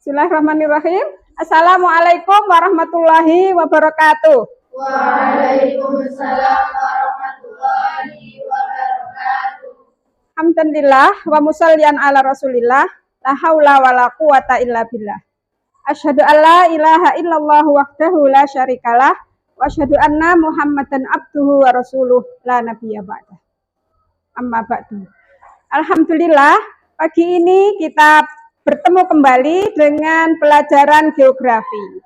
Bismillahirrahmanirrahim. Assalamualaikum warahmatullahi wabarakatuh. Waalaikumsalam warahmatullahi wabarakatuh. Alhamdulillah wa musallian ala Rasulillah. La haula wala quwata illa billah. Asyhadu an la ilaha illallah wahdahu la syarikalah wa asyhadu anna Muhammadan abduhu wa rasuluh la nabiyya ba'dah. Amma ba'du. Alhamdulillah, pagi ini kita bertemu kembali dengan pelajaran geografi.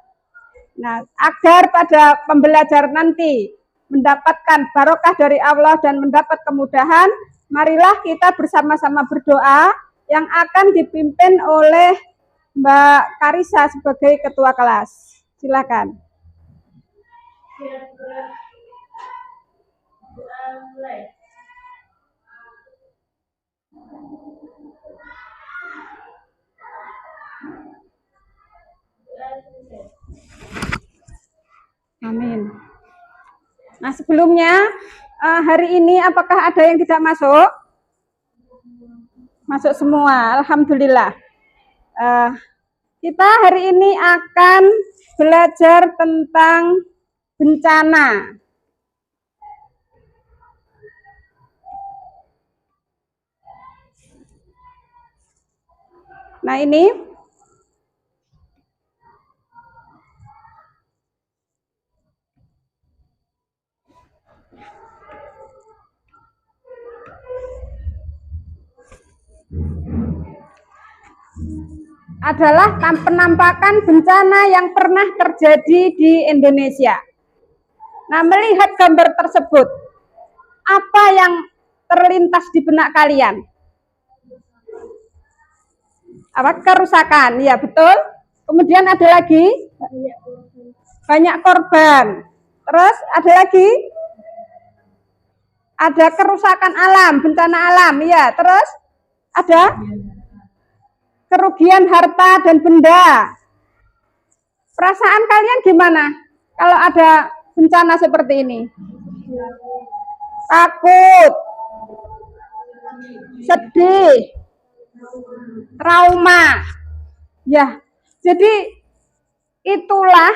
Nah, agar pada pembelajaran nanti mendapatkan barokah dari Allah dan mendapat kemudahan, marilah kita bersama-sama berdoa yang akan dipimpin oleh Mbak Karisa sebagai ketua kelas. Silakan. Amin. Nah, sebelumnya hari ini apakah ada yang tidak masuk? Masuk semua, alhamdulillah. Kita hari ini akan belajar tentang bencana. Nah, ini adalah penampakan bencana yang pernah terjadi di Indonesia. Nah, melihat gambar tersebut, apa yang terlintas di benak kalian? Apa? Kerusakan, ya betul. Kemudian ada lagi banyak korban. Terus ada lagi ada kerusakan alam, bencana alam, ya. Terus ada kerugian harta dan benda. Perasaan kalian gimana kalau ada bencana seperti ini? Takut, sedih, trauma. Ya, jadi itulah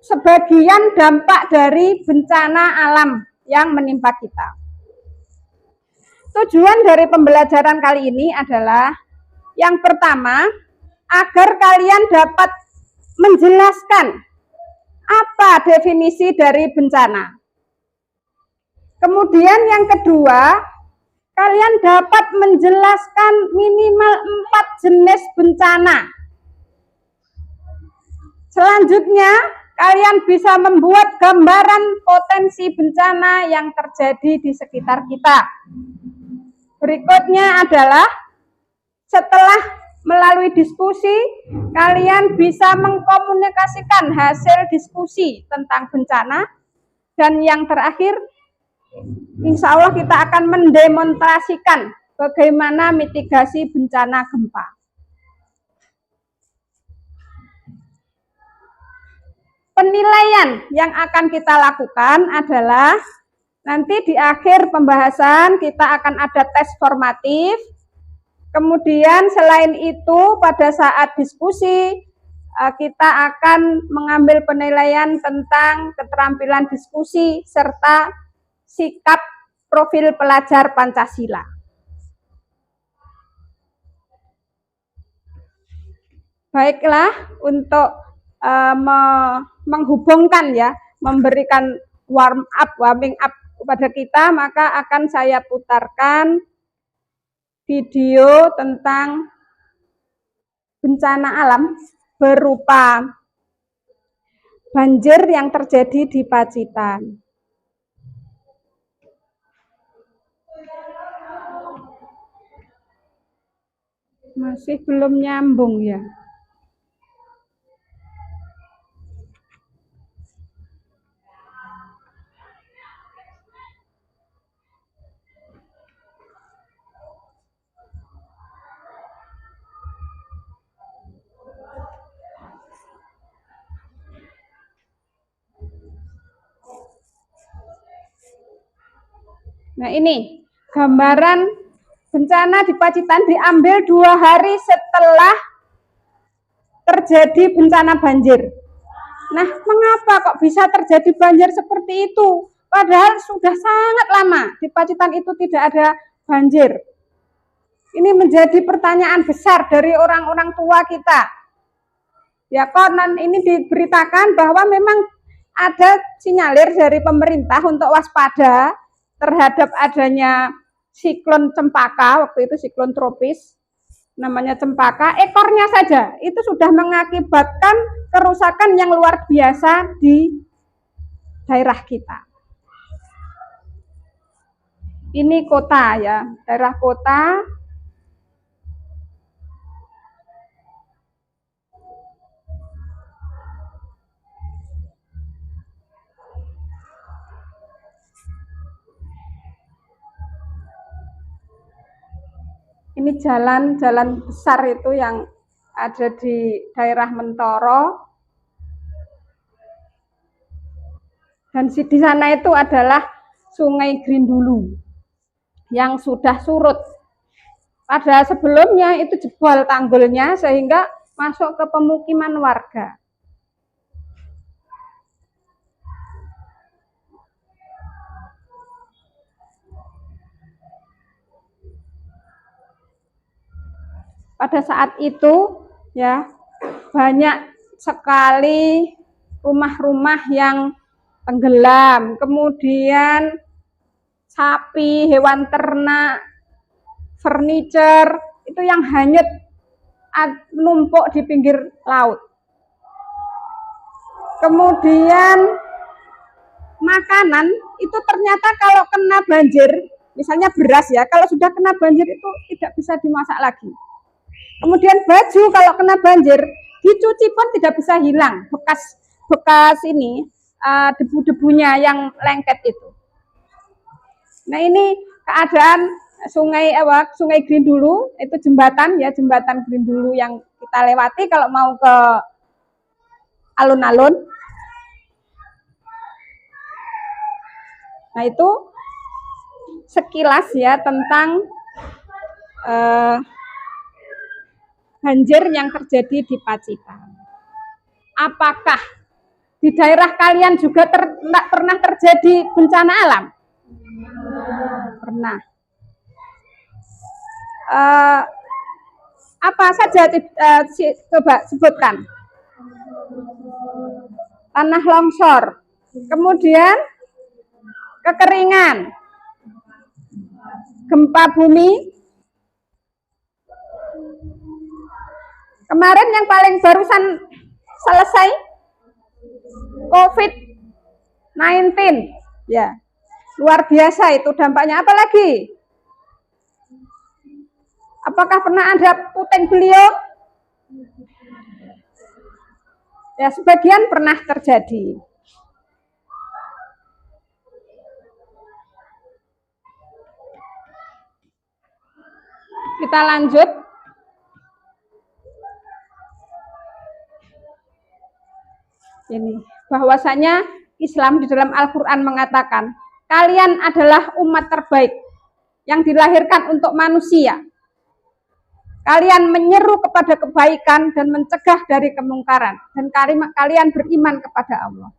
sebagian dampak dari bencana alam yang menimpa kita. Tujuan dari pembelajaran kali ini adalah yang pertama, agar kalian dapat menjelaskan apa definisi dari bencana. Kemudian yang kedua, kalian dapat menjelaskan minimal 4 jenis bencana. Selanjutnya, kalian bisa membuat gambaran potensi bencana yang terjadi di sekitar kita. Berikutnya adalah setelah melalui diskusi, kalian bisa mengkomunikasikan hasil diskusi tentang bencana. Dan yang terakhir, insya Allah kita akan mendemonstrasikan bagaimana mitigasi bencana gempa. Penilaian yang akan kita lakukan adalah nanti di akhir pembahasan kita akan ada tes formatif. Kemudian selain itu pada saat diskusi kita akan mengambil penilaian tentang keterampilan diskusi serta sikap profil pelajar Pancasila. Baiklah, untuk menghubungkan ya, memberikan warming up kepada kita, maka akan saya putarkan video tentang bencana alam berupa banjir yang terjadi di Pacitan. Masih belum nyambung ya. Nah, ini gambaran bencana di Pacitan diambil 2 hari setelah terjadi bencana banjir. Nah, mengapa kok bisa terjadi banjir seperti itu? Padahal sudah sangat lama di Pacitan itu tidak ada banjir. Ini menjadi pertanyaan besar dari orang-orang tua kita. Ya, konon ini diberitakan bahwa memang ada sinyalir dari pemerintah untuk waspada terhadap adanya siklon Cempaka, waktu itu siklon tropis, namanya Cempaka, ekornya saja itu sudah mengakibatkan kerusakan yang luar biasa di daerah kita. Ini kota ya, daerah kota. Ini jalan-jalan besar itu yang ada di daerah Mentoro. Dan di sana itu adalah Sungai Grindulu yang sudah surut. Pada sebelumnya itu jebol tanggulnya sehingga masuk ke pemukiman warga. Pada saat itu ya banyak sekali rumah-rumah yang tenggelam, kemudian sapi, hewan ternak, furniture itu yang hanyut numpuk di pinggir laut. Kemudian makanan itu ternyata kalau kena banjir, misalnya beras ya, kalau sudah kena banjir itu tidak bisa dimasak lagi. Kemudian baju kalau kena banjir, dicuci pun tidak bisa hilang bekas ini debu-debunya yang lengket itu. Nah, ini keadaan Sungai Grindulu, itu jembatan ya, jembatan Grindulu yang kita lewati kalau mau ke alun-alun. Nah, itu sekilas ya tentang banjir yang terjadi di Pacitan. Apakah di daerah kalian juga pernah terjadi bencana alam? Pernah. Apa saja coba sebutkan? Tanah longsor, kemudian kekeringan, gempa bumi. Kemarin yang paling barusan selesai COVID-19 ya, luar biasa itu dampaknya. Apa lagi? Apakah pernah ada puting beliung? Ya, sebagian pernah terjadi. Kita lanjut. Ini bahwasanya Islam di dalam Al-Quran mengatakan kalian adalah umat terbaik yang dilahirkan untuk manusia. Kalian menyeru kepada kebaikan dan mencegah dari kemungkaran, dan kalian beriman kepada Allah.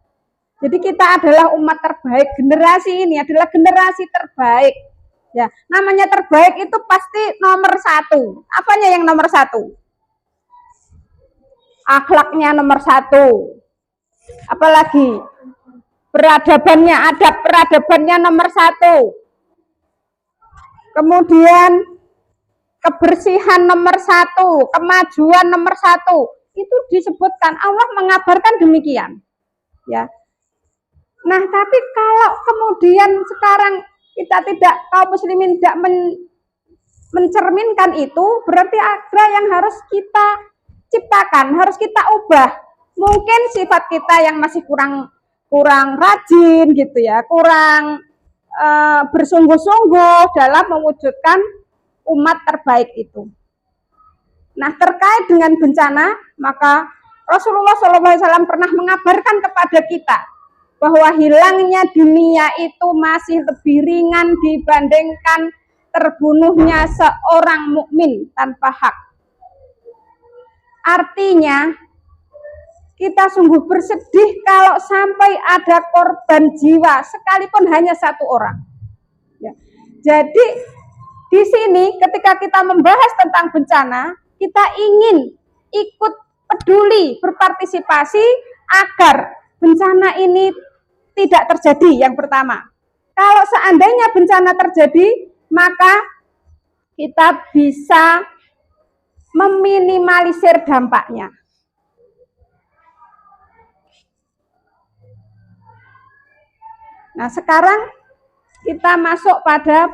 Jadi kita adalah umat terbaik, generasi ini adalah generasi terbaik. Ya, namanya terbaik itu pasti nomor satu. Apanya yang nomor satu? Akhlaknya nomor satu. Apalagi peradabannya, adab peradabannya nomor satu. Kemudian kebersihan nomor satu, kemajuan nomor satu. Itu disebutkan, Allah mengabarkan demikian. Ya. Nah, tapi kalau kemudian sekarang kita tidak, kaum muslimin tidak mencerminkan itu, berarti ada yang harus kita ciptakan, harus kita ubah. Mungkin sifat kita yang masih kurang rajin gitu ya, kurang bersungguh-sungguh dalam mewujudkan umat terbaik itu. Nah, terkait dengan bencana, maka Rasulullah SAW pernah mengabarkan kepada kita bahwa hilangnya dunia itu masih lebih ringan dibandingkan terbunuhnya seorang mukmin tanpa hak. Artinya kita sungguh bersedih kalau sampai ada korban jiwa sekalipun hanya 1 orang. Ya. Jadi di sini ketika kita membahas tentang bencana, kita ingin ikut peduli, berpartisipasi agar bencana ini tidak terjadi. Yang pertama, kalau seandainya bencana terjadi, maka kita bisa meminimalisir dampaknya. Nah, sekarang kita masuk pada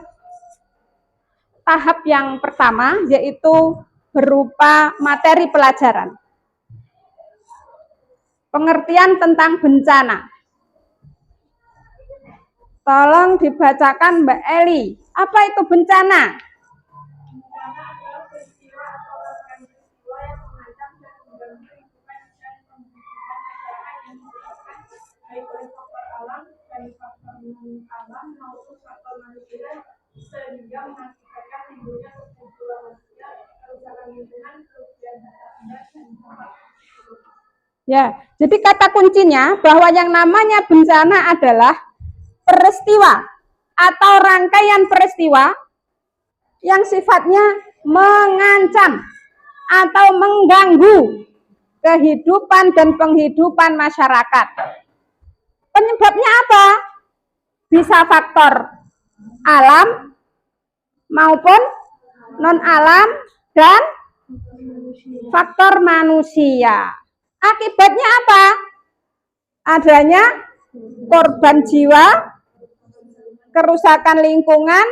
tahap yang pertama, yaitu berupa materi pelajaran. Pengertian tentang bencana. Tolong dibacakan Mbak Eli. Apa itu bencana? Ya, jadi kata kuncinya bahwa yang namanya bencana adalah peristiwa atau rangkaian peristiwa yang sifatnya mengancam atau mengganggu kehidupan dan penghidupan masyarakat. Penyebabnya apa? Bisa faktor alam maupun non-alam dan faktor manusia. Akibatnya apa? Adanya korban jiwa, kerusakan lingkungan,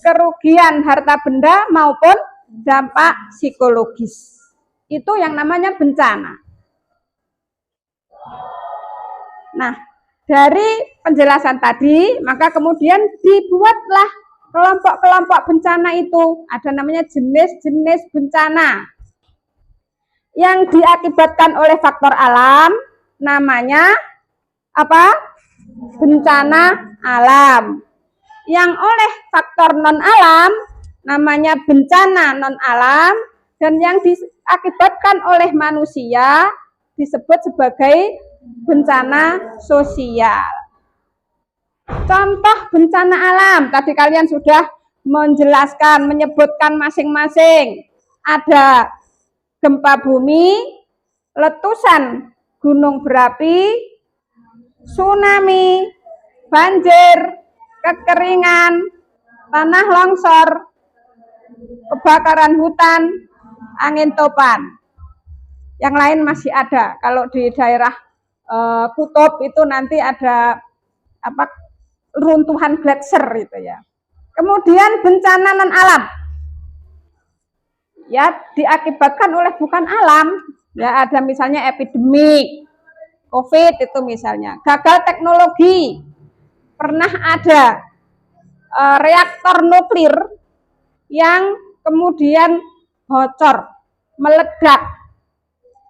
kerugian harta benda maupun dampak psikologis. Itu yang namanya bencana. Nah, dari penjelasan tadi, maka kemudian dibuatlah kelompok-kelompok bencana itu. Ada namanya jenis-jenis bencana. Yang diakibatkan oleh faktor alam, namanya apa? Bencana alam. Yang oleh faktor non-alam, namanya bencana non-alam. Dan yang diakibatkan oleh manusia, disebut sebagai bencana sosial. Contoh bencana alam, tadi kalian sudah menjelaskan, menyebutkan masing-masing. Ada gempa bumi, letusan gunung berapi, tsunami, banjir, kekeringan, tanah longsor, kebakaran hutan, angin topan. Yang lain masih ada. Kalau di daerah kutub itu nanti ada apa, runtuhan gletser itu ya. Kemudian bencana non alam, ya diakibatkan oleh bukan alam, ya ada misalnya epidemi COVID itu misalnya, gagal teknologi, pernah ada reaktor nuklir yang kemudian bocor, meledak.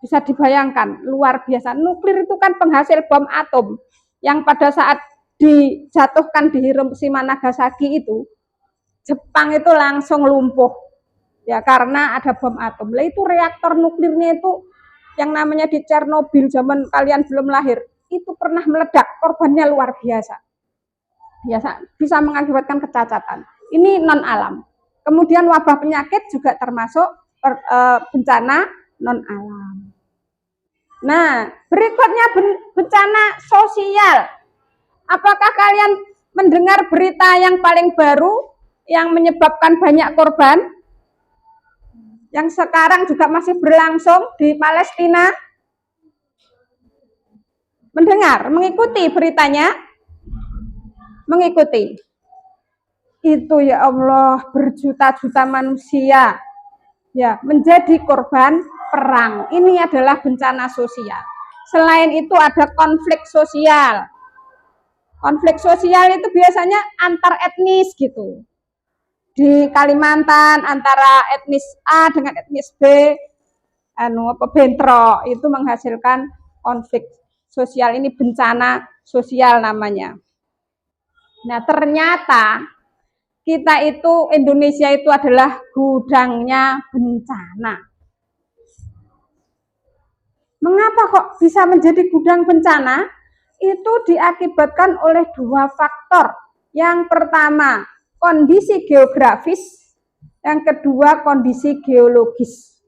Bisa dibayangkan, luar biasa. Nuklir itu kan penghasil bom atom yang pada saat dijatuhkan di Hiroshima Nagasaki itu, Jepang itu langsung lumpuh. Ya karena ada bom atom. Lah itu reaktor nuklirnya itu yang namanya di Chernobyl zaman kalian belum lahir, itu pernah meledak, korbannya luar biasa. Biasa bisa mengakibatkan kecacatan. Ini non alam. Kemudian wabah penyakit juga termasuk bencana non alam. Nah, berikutnya bencana sosial. Apakah kalian mendengar berita yang paling baru yang menyebabkan banyak korban? Yang sekarang juga masih berlangsung di Palestina? Mendengar, mengikuti beritanya? Mengikuti. Itu ya Allah, berjuta-juta manusia ya menjadi korban perang. Ini adalah bencana sosial. Selain itu ada konflik sosial. Konflik sosial itu biasanya antar etnis gitu. Di Kalimantan antara etnis A dengan etnis B, bentrok, itu menghasilkan konflik sosial. Ini bencana sosial namanya. Nah, ternyata kita itu, Indonesia itu adalah gudangnya bencana. Mengapa kok bisa menjadi gudang bencana? Itu diakibatkan oleh dua faktor. Yang pertama, kondisi geografis. Yang kedua, kondisi geologis.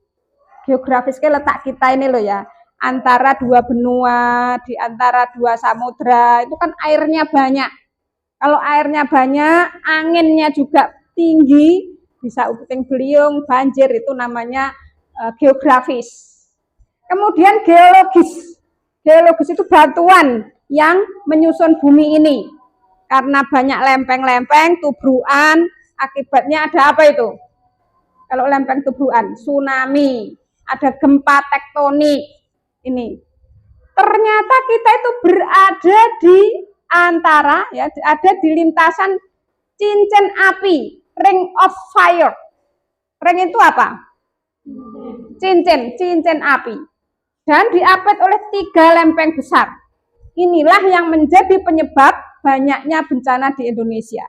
Geografis ke letak kita ini loh ya, antara dua benua, di antara dua samudra, itu kan airnya banyak. Kalau airnya banyak, anginnya juga tinggi, bisa puting beliung, banjir, itu namanya geografis. Kemudian geologis. Geologis itu batuan yang menyusun bumi ini. Karena banyak lempeng-lempeng, tubruan, akibatnya ada apa itu? Kalau lempeng tubruan, tsunami, ada gempa tektonik. Ini. Ternyata kita itu berada di antara, ya, ada di lintasan cincin api, ring of fire. Ring itu apa? Cincin api. Dan diapit oleh 3 lempeng besar. Inilah yang menjadi penyebab banyaknya bencana di Indonesia.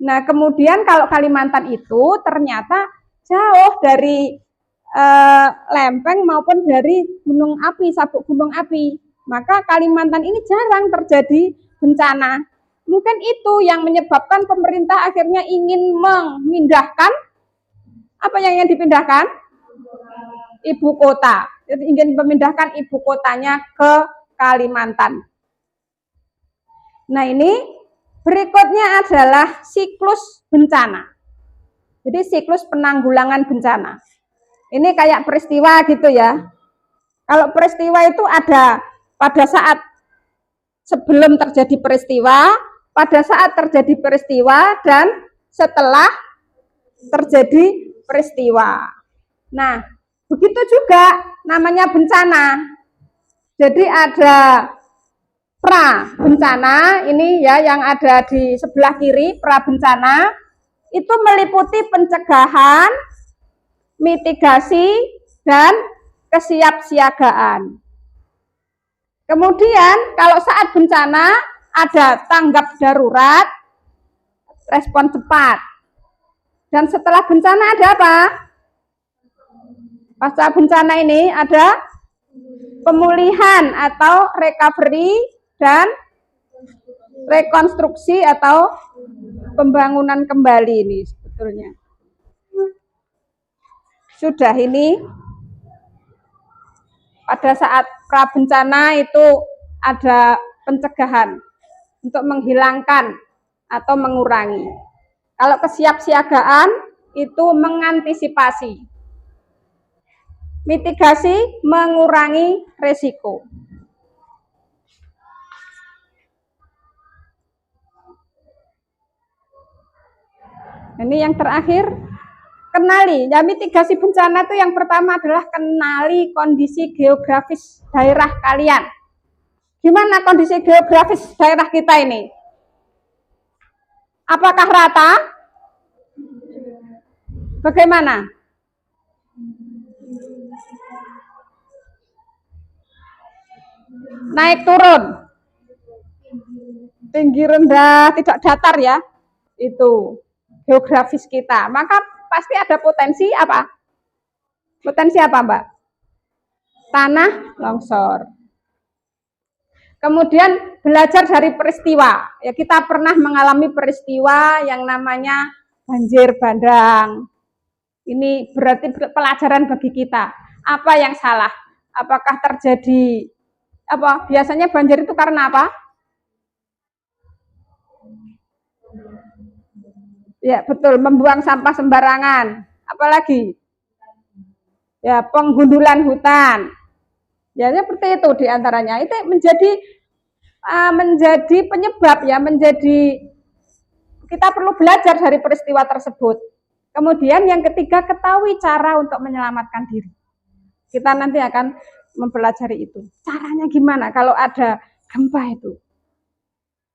Nah, kemudian kalau Kalimantan itu ternyata jauh dari lempeng maupun dari gunung api, sabuk gunung api. Maka Kalimantan ini jarang terjadi bencana. Mungkin itu yang menyebabkan pemerintah akhirnya ingin memindahkan, apa yang ingin dipindahkan? Ibu kota. Jadi ingin memindahkan ibu kotanya ke Kalimantan. Nah, ini berikutnya adalah siklus bencana. Jadi siklus penanggulangan bencana. Ini kayak peristiwa gitu ya. Kalau peristiwa itu ada pada saat sebelum terjadi peristiwa, pada saat terjadi peristiwa, dan setelah terjadi peristiwa. Nah, begitu juga namanya bencana. Jadi ada pra bencana, ini ya yang ada di sebelah kiri, pra bencana, itu meliputi pencegahan, mitigasi, dan kesiapsiagaan. Kemudian kalau saat bencana ada tanggap darurat, respon cepat. Dan setelah bencana ada apa? Pasca bencana ini ada pemulihan atau recovery dan rekonstruksi atau pembangunan kembali ini sebetulnya. Sudah ini pada saat pra bencana itu ada pencegahan untuk menghilangkan atau mengurangi. Kalau kesiapsiagaan itu mengantisipasi. Mitigasi mengurangi resiko. Ini yang terakhir, kenali. Ya, mitigasi bencana itu yang pertama adalah kenali kondisi geografis daerah kalian. Gimana kondisi geografis daerah kita ini? Apakah rata? Bagaimana? Naik turun, tinggi rendah, tidak datar ya, itu geografis kita. Maka pasti ada potensi apa? Potensi apa, Mbak? Tanah longsor. Kemudian belajar dari peristiwa. Ya, kita pernah mengalami peristiwa yang namanya banjir bandang. Ini berarti pelajaran bagi kita. Apa yang salah? Apakah terjadi apa? Biasanya banjir itu karena apa? Ya, betul, membuang sampah sembarangan. Apalagi? Ya, penggundulan hutan. Ya, seperti itu diantaranya. Itu menjadi penyebab ya, kita perlu belajar dari peristiwa tersebut. Kemudian yang ketiga, ketahui cara untuk menyelamatkan diri. Kita nanti akan mempelajari itu. Caranya gimana kalau ada gempa itu?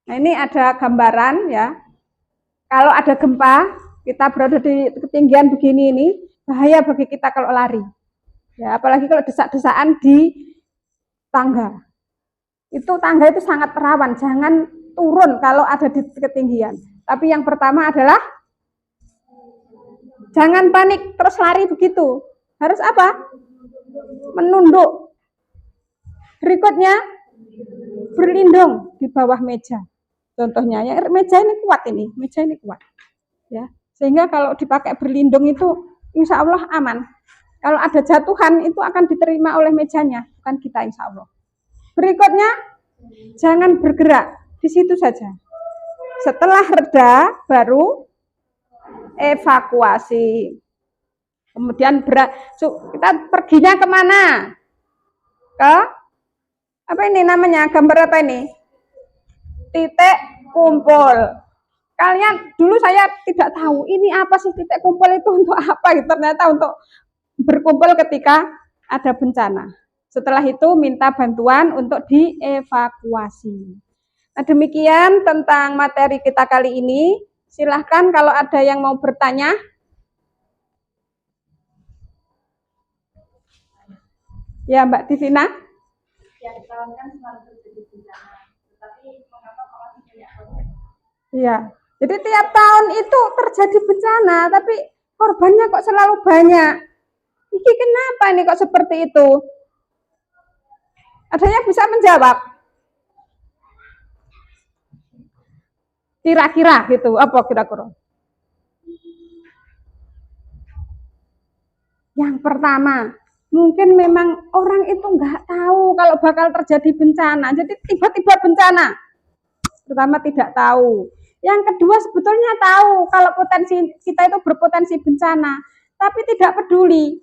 Nah, ini ada gambaran ya. Kalau ada gempa, kita berada di ketinggian begini ini, bahaya bagi kita kalau lari. Ya, apalagi kalau desak-desakan di tangga. Itu tangga itu sangat rawan, jangan turun kalau ada di ketinggian. Tapi yang pertama adalah jangan panik terus lari begitu. Harus apa? Menunduk. Berikutnya, berlindung di bawah meja. Contohnya, ya meja ini kuat ya. Sehingga kalau dipakai berlindung itu insya Allah aman. Kalau ada jatuhan itu akan diterima oleh mejanya, bukan kita insya Allah. Berikutnya, jangan bergerak di situ saja. Setelah reda, baru evakuasi. Kemudian kita perginya kemana? Ke apa ini namanya? Gambar apa ini? Titik kumpul. Kalian dulu saya tidak tahu ini apa sih titik kumpul itu untuk apa? Ternyata untuk berkumpul ketika ada bencana. Setelah itu minta bantuan untuk dievakuasi. Nah, demikian tentang materi kita kali ini. Silahkan kalau ada yang mau bertanya. Ya, Mbak Divina. Ya, tahun kan selalu terjadi bencana. Tetapi mengapa kok masih banyak korban? Iya. Jadi tiap tahun itu terjadi bencana, tapi korbannya kok selalu banyak. Ini kenapa ini kok seperti itu? Ada yang bisa menjawab? Kira-kira gitu, apa kira-kira? Yang pertama, mungkin memang orang itu nggak tahu kalau bakal terjadi bencana, jadi tiba-tiba bencana. Pertama tidak tahu. Yang kedua sebetulnya tahu kalau potensi kita itu berpotensi bencana, tapi tidak peduli.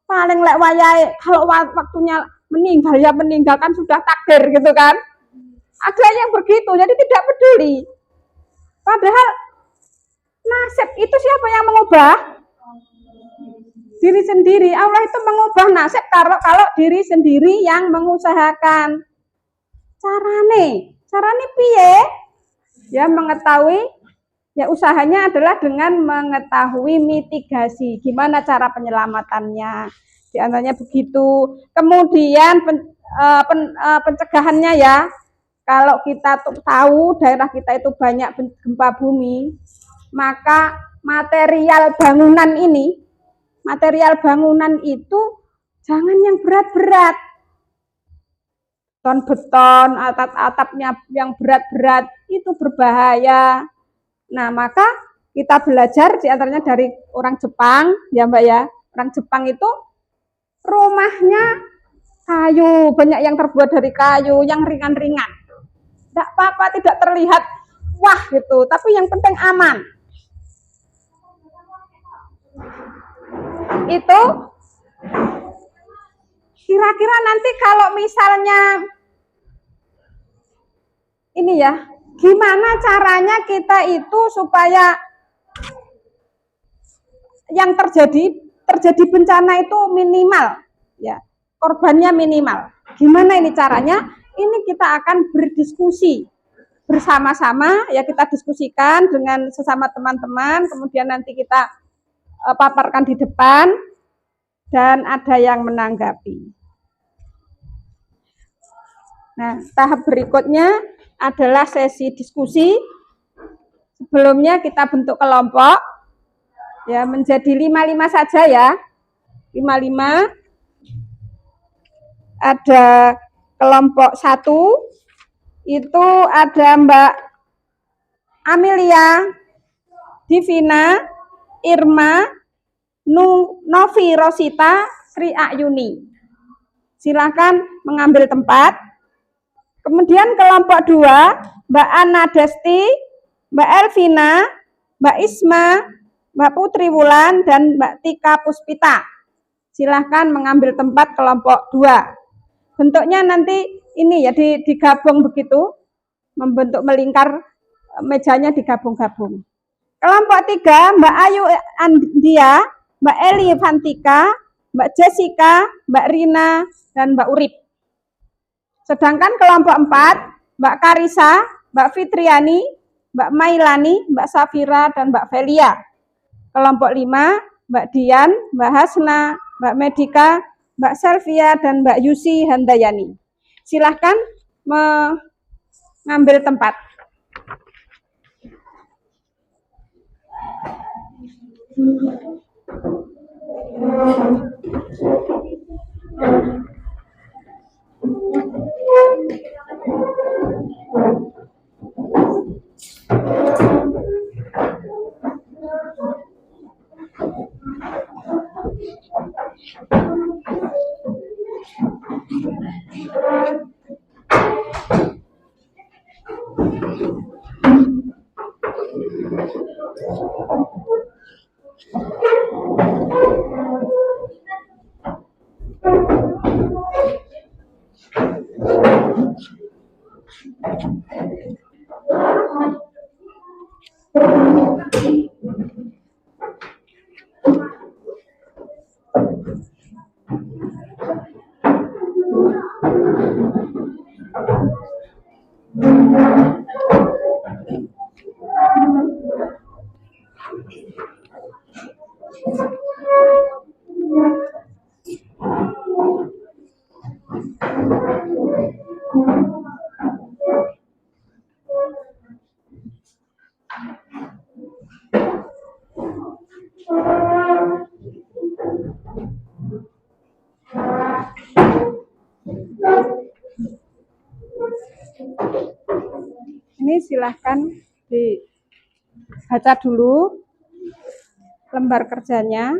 Paling lek wayai kalau waktunya meninggal ya meninggalkan sudah takdir gitu kan. Ada yang begitu, jadi tidak peduli. Padahal nasib itu siapa yang mengubah? Diri sendiri. Allah itu mengubah nasib kalau diri sendiri yang mengusahakan. Carane piye? Ya mengetahui, ya usahanya adalah dengan mengetahui mitigasi. Gimana cara penyelamatannya? Di antaranya begitu. Kemudian pencegahannya ya. Kalau kita tahu daerah kita itu banyak gempa bumi, maka material bangunan itu jangan yang berat-berat. Beton, atap-atapnya yang berat-berat itu berbahaya. Nah, maka kita belajar diantaranya dari orang Jepang, ya Mbak ya. Orang Jepang itu rumahnya kayu, banyak yang terbuat dari kayu, yang ringan-ringan. Tidak apa-apa, tidak terlihat wah gitu, tapi yang penting aman. Itu kira-kira nanti kalau misalnya ini ya, gimana caranya kita itu supaya yang terjadi bencana itu minimal, ya, korbannya minimal. Gimana ini caranya? Ini kita akan berdiskusi bersama-sama, ya kita diskusikan dengan sesama teman-teman, kemudian nanti kita paparkan di depan dan ada yang menanggapi. Nah, tahap berikutnya adalah sesi diskusi. Sebelumnya kita bentuk kelompok, ya menjadi 5-5 saja ya, 5-5. Ada kelompok 1, itu ada Mbak Amelia, Divina, Irma, Novi Rosita, Sri Ayuni. Silakan mengambil tempat. Kemudian kelompok 2, Mbak Ana Desti, Mbak Elvina, Mbak Isma, Mbak Putri Wulan, dan Mbak Tika Puspita. Silahkan mengambil tempat kelompok 2. Bentuknya nanti ini ya digabung begitu, membentuk melingkar, mejanya digabung-gabung. Kelompok 3, Mbak Ayu Andia, Mbak Eli Fantika, Mbak Jessica, Mbak Rina, dan Mbak Urip. Sedangkan kelompok 4, Mbak Karisa, Mbak Fitriani, Mbak Mailani, Mbak Safira, dan Mbak Velia. Kelompok 5, Mbak Dian, Mbak Hasna, Mbak Medika, Mbak Selvia, dan Mbak Yusi Handayani. Silahkan mengambil tempat. silahkan dibaca dulu lembar kerjanya.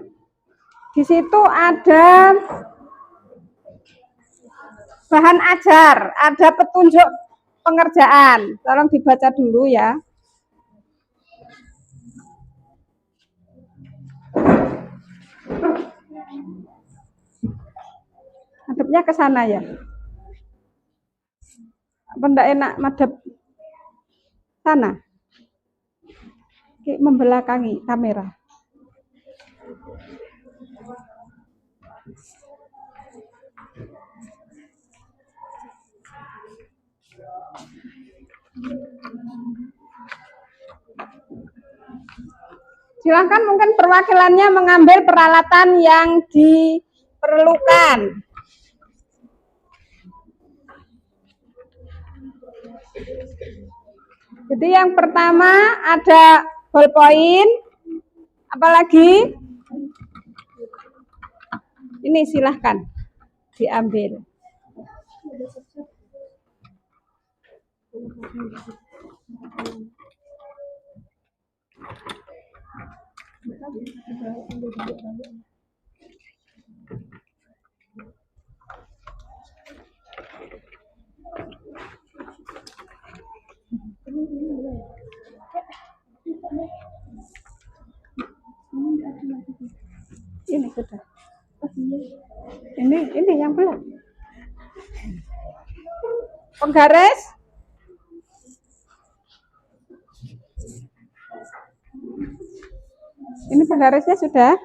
Di situ ada bahan ajar, ada petunjuk pengerjaan. Tolong dibaca dulu ya. Madepnya ke sana ya. Apa enggak enak madep sana? Membelakangi kamera. Silahkan mungkin perwakilannya mengambil peralatan yang diperlukan. Jadi yang pertama ada ballpoint, apalagi ini silahkan diambil. Ini sudah. Ini yang belum. Penggaris. Ini penggarisnya sudah.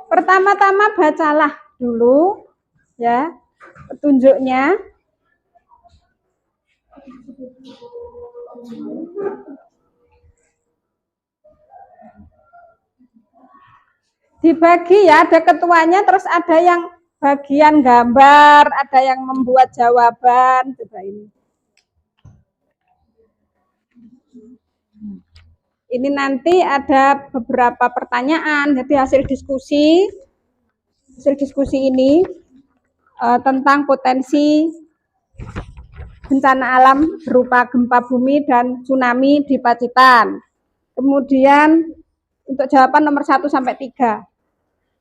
Pertama-tama bacalah dulu ya petunjuknya. Dibagi ya, ada ketuanya, terus ada yang bagian gambar, ada yang membuat jawaban. Coba ini. Ini nanti ada beberapa pertanyaan, jadi hasil diskusi ini tentang potensi bencana alam berupa gempa bumi dan tsunami di Pacitan. Kemudian untuk jawaban nomor 1 sampai 3.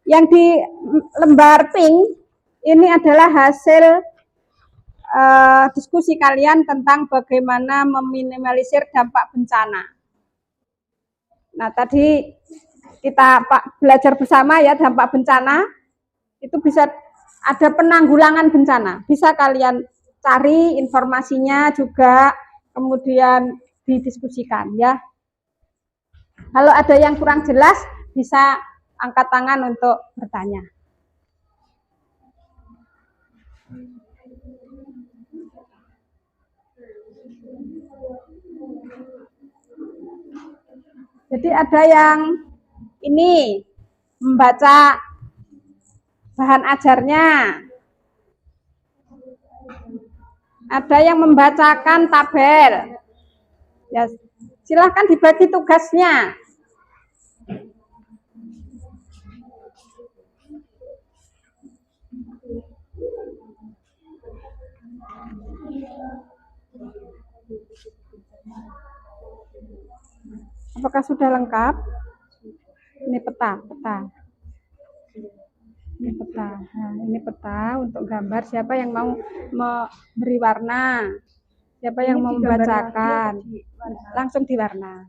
Yang di lembar pink ini adalah hasil diskusi kalian tentang bagaimana meminimalisir dampak bencana. Nah, tadi kita belajar bersama ya, dampak bencana itu bisa ada penanggulangan bencana. Bisa kalian cari informasinya juga, kemudian didiskusikan ya. Kalau ada yang kurang jelas, bisa angkat tangan untuk bertanya. Jadi ada yang ini membaca bahan ajarnya, ada yang membacakan tabel. Ya, silahkan dibagi tugasnya. Apakah sudah lengkap? Ini peta. Ini peta. Nah, ini peta untuk gambar. Siapa yang mau memberi warna? Siapa yang mau membacakan? Langsung diwarna.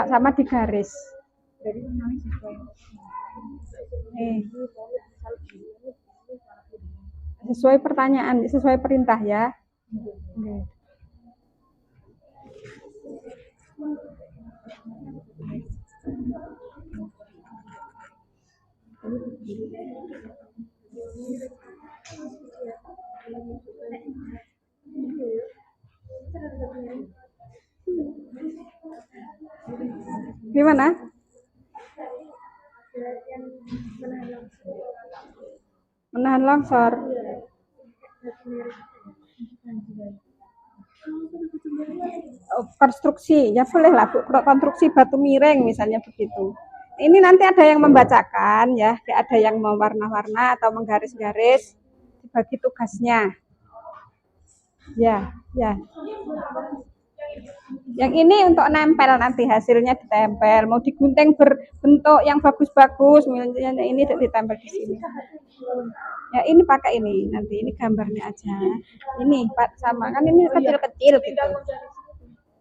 Sama di garis. Sesuai pertanyaan, sesuai perintah ya. Gimana? Menahan longsor. Konstruksi, ya boleh lah Bu, konstruksi batu miring misalnya begitu. Ini nanti ada yang membacakan ya, ada yang mewarna-warna atau menggaris-garis, dibagi tugasnya. Ya, ya. Yang ini untuk nempel, nanti hasilnya ditempel. Mau digunting berbentuk yang bagus-bagus, misalnya ini ditempel di sini. Ya ini pakai ini, nanti ini gambarnya aja. Ini sama kan ini kecil-kecil gitu.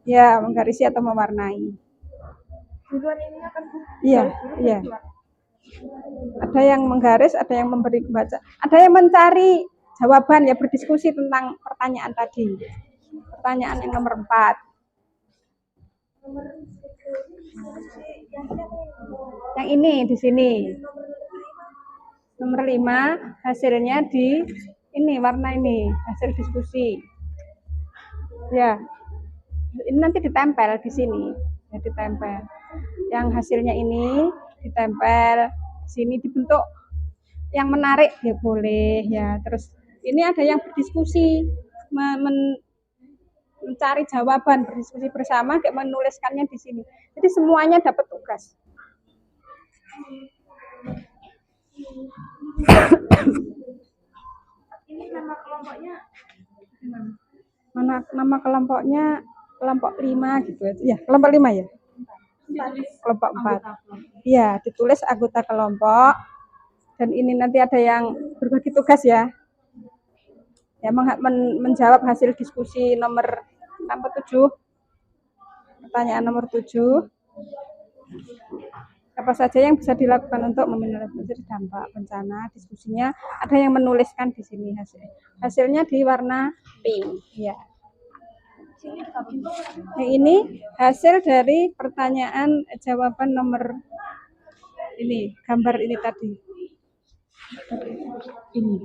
Ya, menggarisi atau mewarnai. Iya, iya. Ada yang menggaris, ada yang memberi baca, ada yang mencari jawaban ya, berdiskusi tentang pertanyaan tadi. Pertanyaan yang nomor 4. Yang ini di sini. Nomor 5 hasilnya di ini warna ini, hasil diskusi. Ya. Ini nanti ditempel di sini. Ya, ditempel. Yang hasilnya ini ditempel di sini, dibentuk yang menarik ya boleh ya. Terus ini ada yang berdiskusi, mencari jawaban, berdiskusi bersama, kayak menuliskannya di sini. Jadi semuanya dapat tugas. Ini nama kelompoknya mana? Nama kelompoknya kelompok 5 gitu ya. Kelompok 5 ya? Kelompok 4. Iya, ditulis anggota kelompok. Dan ini nanti ada yang berbagi tugas ya. Ya, menjawab hasil diskusi nomor 7. Pertanyaan nomor 7. Apa saja yang bisa dilakukan untuk meminimalisir dampak bencana? Diskusinya ada yang menuliskan di sini hasilnya di warna pink ya. Yang ini hasil dari pertanyaan jawaban nomor ini, gambar ini tadi. Ini.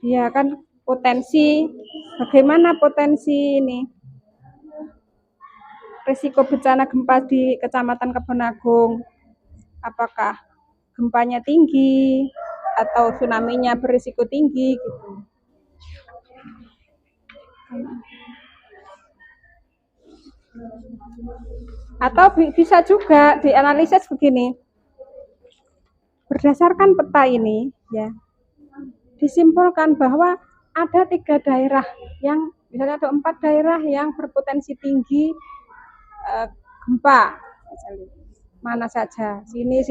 Ya kan, potensi, bagaimana potensi ini? Risiko bencana gempa di Kecamatan Kebonagung. Apakah gempanya tinggi atau tsunami-nya berisiko tinggi gitu. Atau bisa juga dianalisis begini. Berdasarkan peta ini ya, disimpulkan bahwa ada 3 daerah yang, misalnya ada 4 daerah yang berpotensi tinggi gempa, misalnya. Mana saja, sini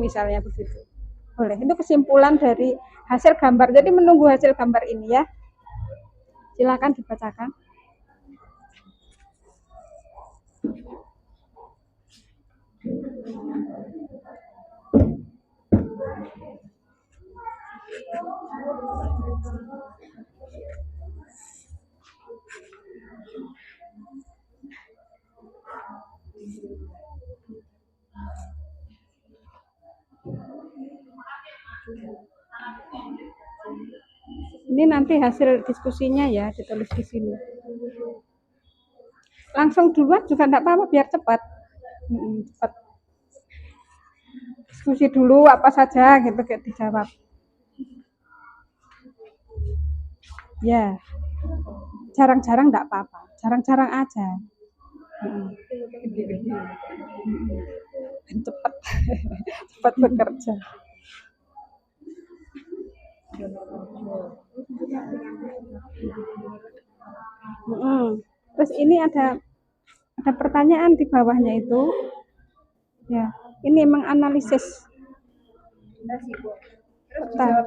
misalnya begitu. Boleh, itu kesimpulan dari hasil gambar. Jadi menunggu hasil gambar ini ya. Silakan dibacakan. Ini nanti hasil diskusinya ya, ditulis di sini. Langsung duluan juga enggak apa-apa, biar cepat. Cepat. Diskusi dulu apa saja gitu, kayak dijawab. Ya. Jarang-jarang enggak apa-apa. Jarang-jarang aja. Cepat. Cepat bekerja. Terus ini ada pertanyaan di bawahnya itu. Ya, ini menganalisis peta.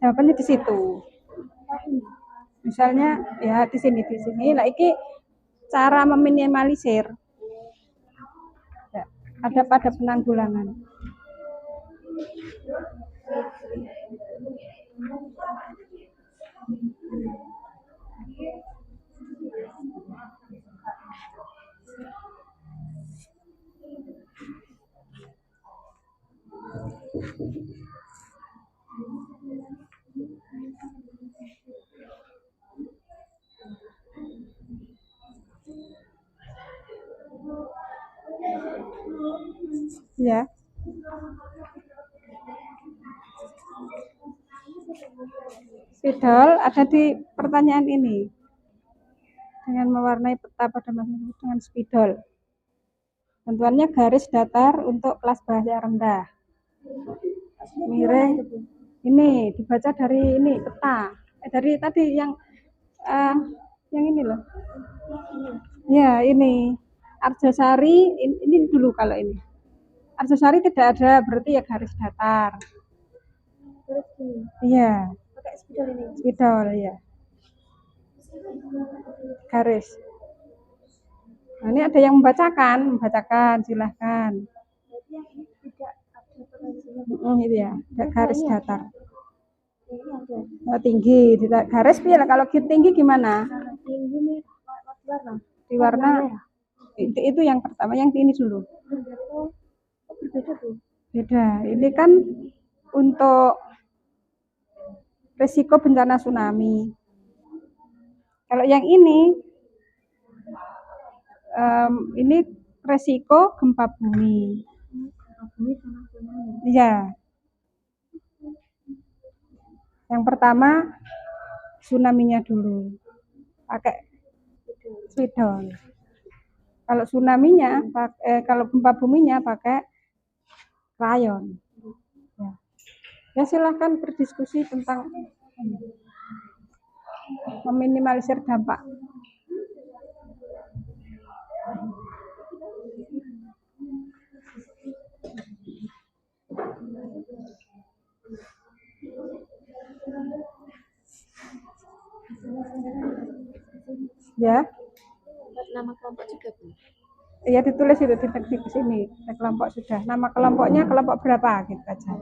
Jawabannya di situ. Misalnya ya di sini. Nah, ini cara meminimalisir. Ya, ada pada penanggulangan. Ya. Spidol ada di pertanyaan ini. dengan mewarnai peta pada masa tersebut dengan spidol. Tentuannya garis datar untuk kelas bahasa rendah. Miring. Ini dibaca dari ini peta. Dari tadi yang ini loh. Ya, ini Arjosari ini dulu kalau ini. Arjosari tidak ada, berarti ya garis datar. Terus gini. Iya. Pakai spidol ini. Spidol ya. Garis. Nah, ini ada yang membacakan silahkan. Berarti yang ini tidak ada potensinya. Itu ya, garis datar. Ini ada. Oh, tinggi, garis pilih. Kalau tinggi gimana? Tinggi nih, warna. Di warna itu yang pertama, yang ini dulu. Oh, berbeda tuh. Beda. Ini kan untuk risiko bencana tsunami. Kalau yang ini resiko gempa bumi. Gempa bumi sama tsunami. Iya. Yang pertama tsunami-nya dulu. Pakai spidol. Kalau tsunami-nya kalau gempa buminya pakai rayon. Ya. Ya silahkan berdiskusi tentang meminimalisir dampak. Ya. Nama kelompok juga, Bu? Ya ditulis itu di sini. Kelompok sudah. Nama kelompoknya kelompok berapa gitu aja.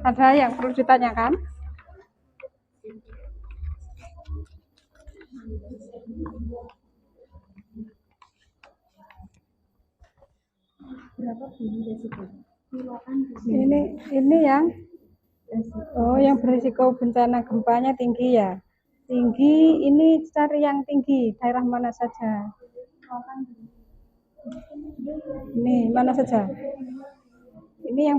Ada yang perlu ditanyakan? Berapa bunyi resiko? Ini yang berisiko bencana gempanya tinggi ya. Tinggi ini cari yang tinggi, daerah mana saja? Ini mana saja? Ini yang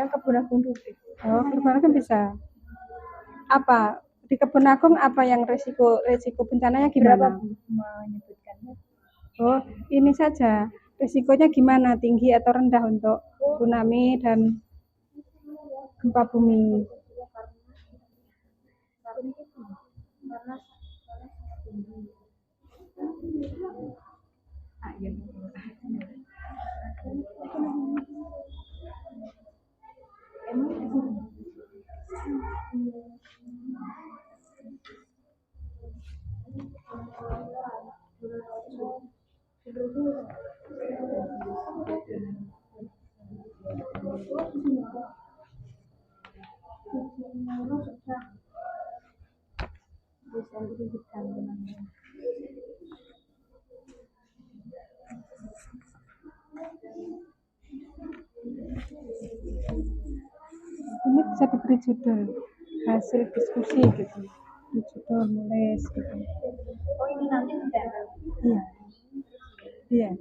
Kebun Agung dulu. Oh, Kebun Agung bisa. Apa di Kebun Agung apa yang resiko bencananya gimana? Berapa menyebutkannya? Oh, ini saja. Resikonya gimana? Tinggi atau rendah untuk tsunami dan gempa bumi? Karena tinggi. Ini bisa diberi judul hasil diskusi gitu, di judul nulis gitu. Oh, ini nanti ditempel. Iya, iya.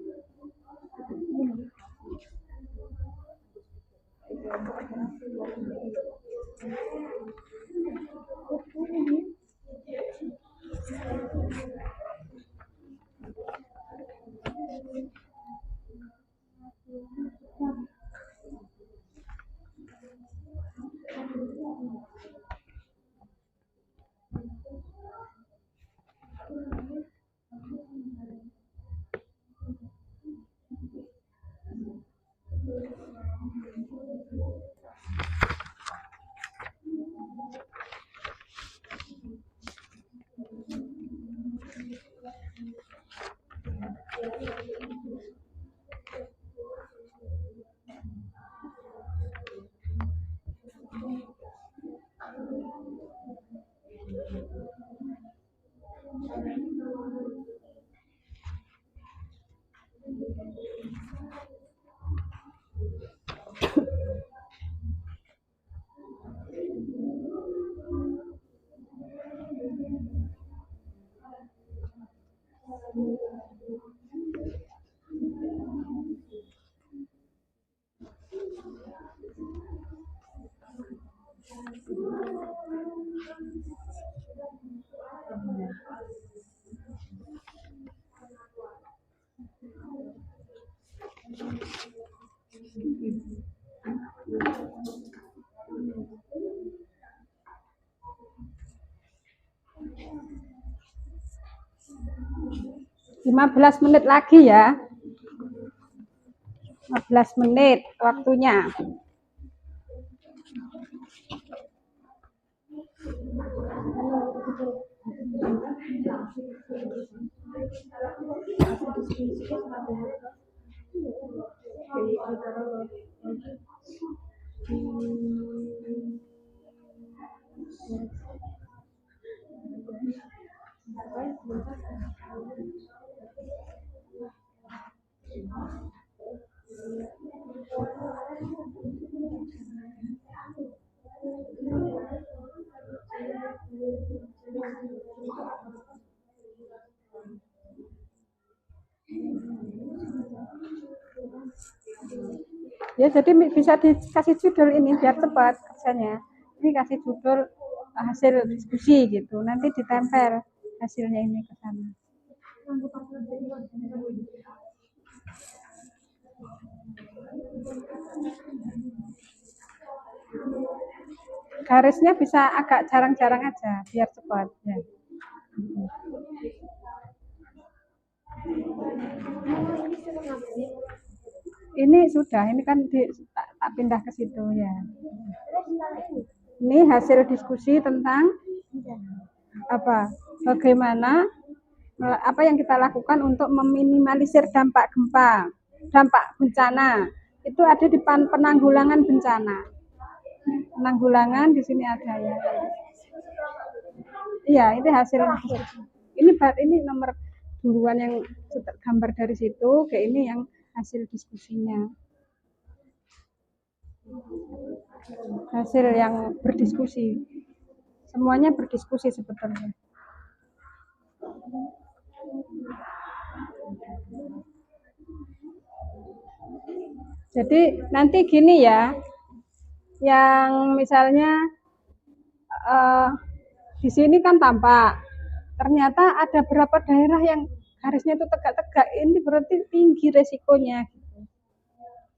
Lima belas menit lagi ya. 15 menit waktunya. Ya, jadi bisa dikasih judul ini biar cepat kerjanya. Ini kasih judul hasil diskusi gitu. Nanti ditempel hasilnya ini ke sana. Garisnya bisa agak jarang-jarang aja biar cepat ya. Ini sudah, ini kan tak pindah ke situ ya. Ini hasil diskusi tentang apa? Bagaimana apa yang kita lakukan untuk meminimalisir dampak gempa, dampak bencana. Itu ada di penanggulangan bencana. Penanggulangan di sini ada ya. Iya, ini hasil. Ini nomor duluan yang gambar dari situ, kayak ini yang hasil diskusinya. Hasil yang berdiskusi. Semuanya berdiskusi sebetulnya. Jadi nanti gini ya, yang misalnya di sini kan tampak, ternyata ada berapa daerah yang garisnya itu tegak-tegak, ini berarti tinggi resikonya.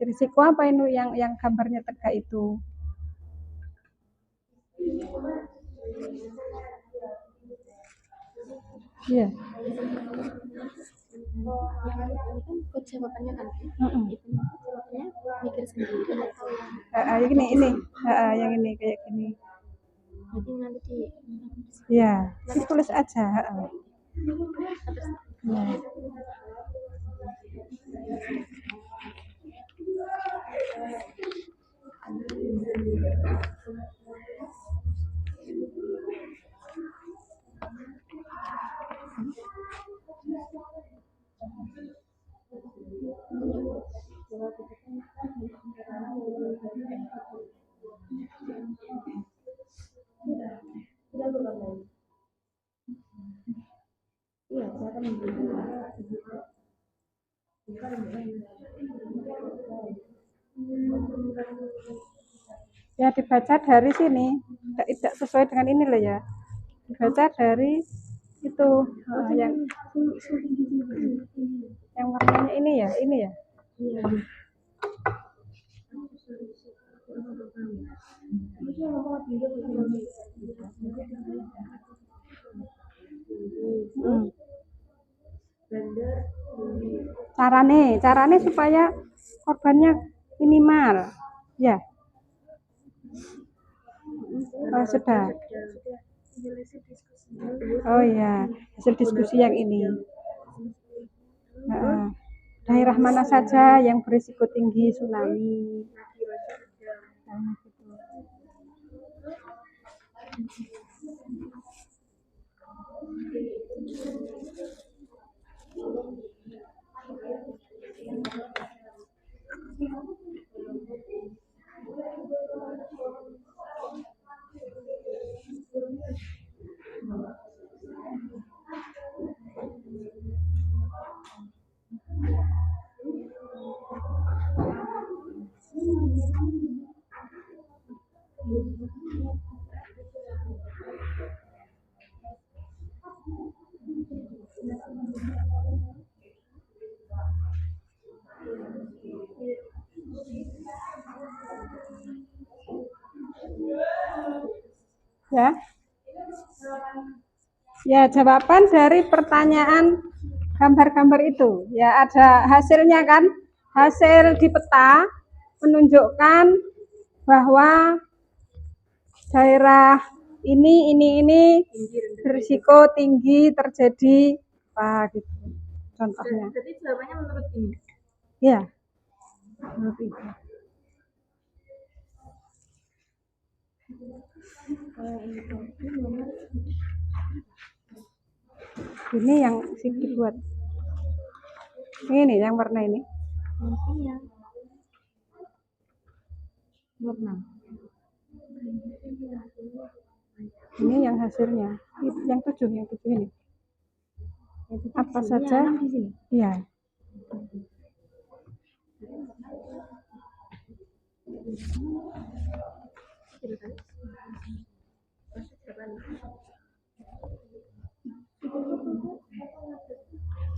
Risiko apa ini yang gambarnya tegak itu? Iya. Buat jawabannya kan? Jawabannya mikir sendiri atau yang ini kayak gini. Jadi nanti Iya, ditulis aja. Ya. Ya dibaca dari sini, tidak sesuai dengan ini loh ya. Dibaca dari itu yang warnanya ini ya, ini ya. Carane supaya korbannya minimal, ya. Oh, sudah. Oh ya, hasil diskusi yang ini. Daerah mana saja yang berisiko tinggi tsunami? Nah, gitu. Ya. Ya, jawaban dari pertanyaan gambar-gambar itu. Ya, ada hasilnya kan? Hasil di peta menunjukkan bahwa daerah ini berisiko tinggi terjadi apa gitu. Contohnya. Jadi jawabannya menurut ini. Ya. Menurut itu. Ini yang dibuat. Ini yang warna ini. Warna. Ini yang hasilnya. Yang tujuh ini. Apa saja? Iya.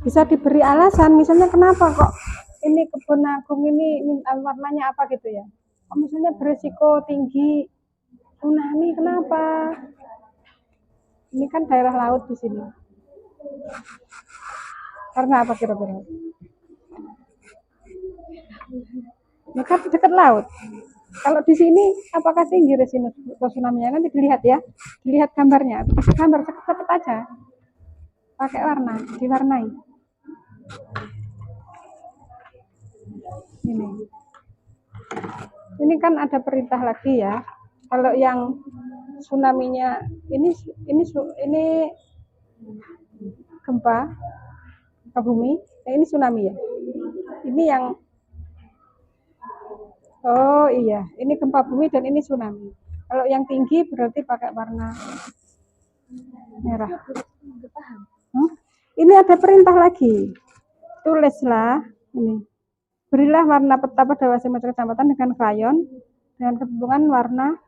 Bisa diberi alasan, misalnya kenapa kok ini kebun agung ini warnanya apa gitu ya? Kok misalnya berisiko tinggi tsunami, kenapa? Ini kan daerah laut di sini. Karena apa kira-kira? Ini kan dekat laut. Kalau di sini apakah tinggi resiko tsunami-nya? Nanti dilihat ya, dilihat gambarnya. Gambar cepet aja, pakai warna, diwarnai. Ini kan ada perintah lagi ya. Kalau yang tsunami-nya ini gempa bumi, ini tsunami ya. Ini yang oh iya, ini gempa bumi dan ini tsunami. Kalau yang tinggi berarti pakai warna merah. Ini ada perintah lagi. Tulislah ini. Berilah warna peta pada masing-masing kecamatan dengan krayon dengan ketentuan warna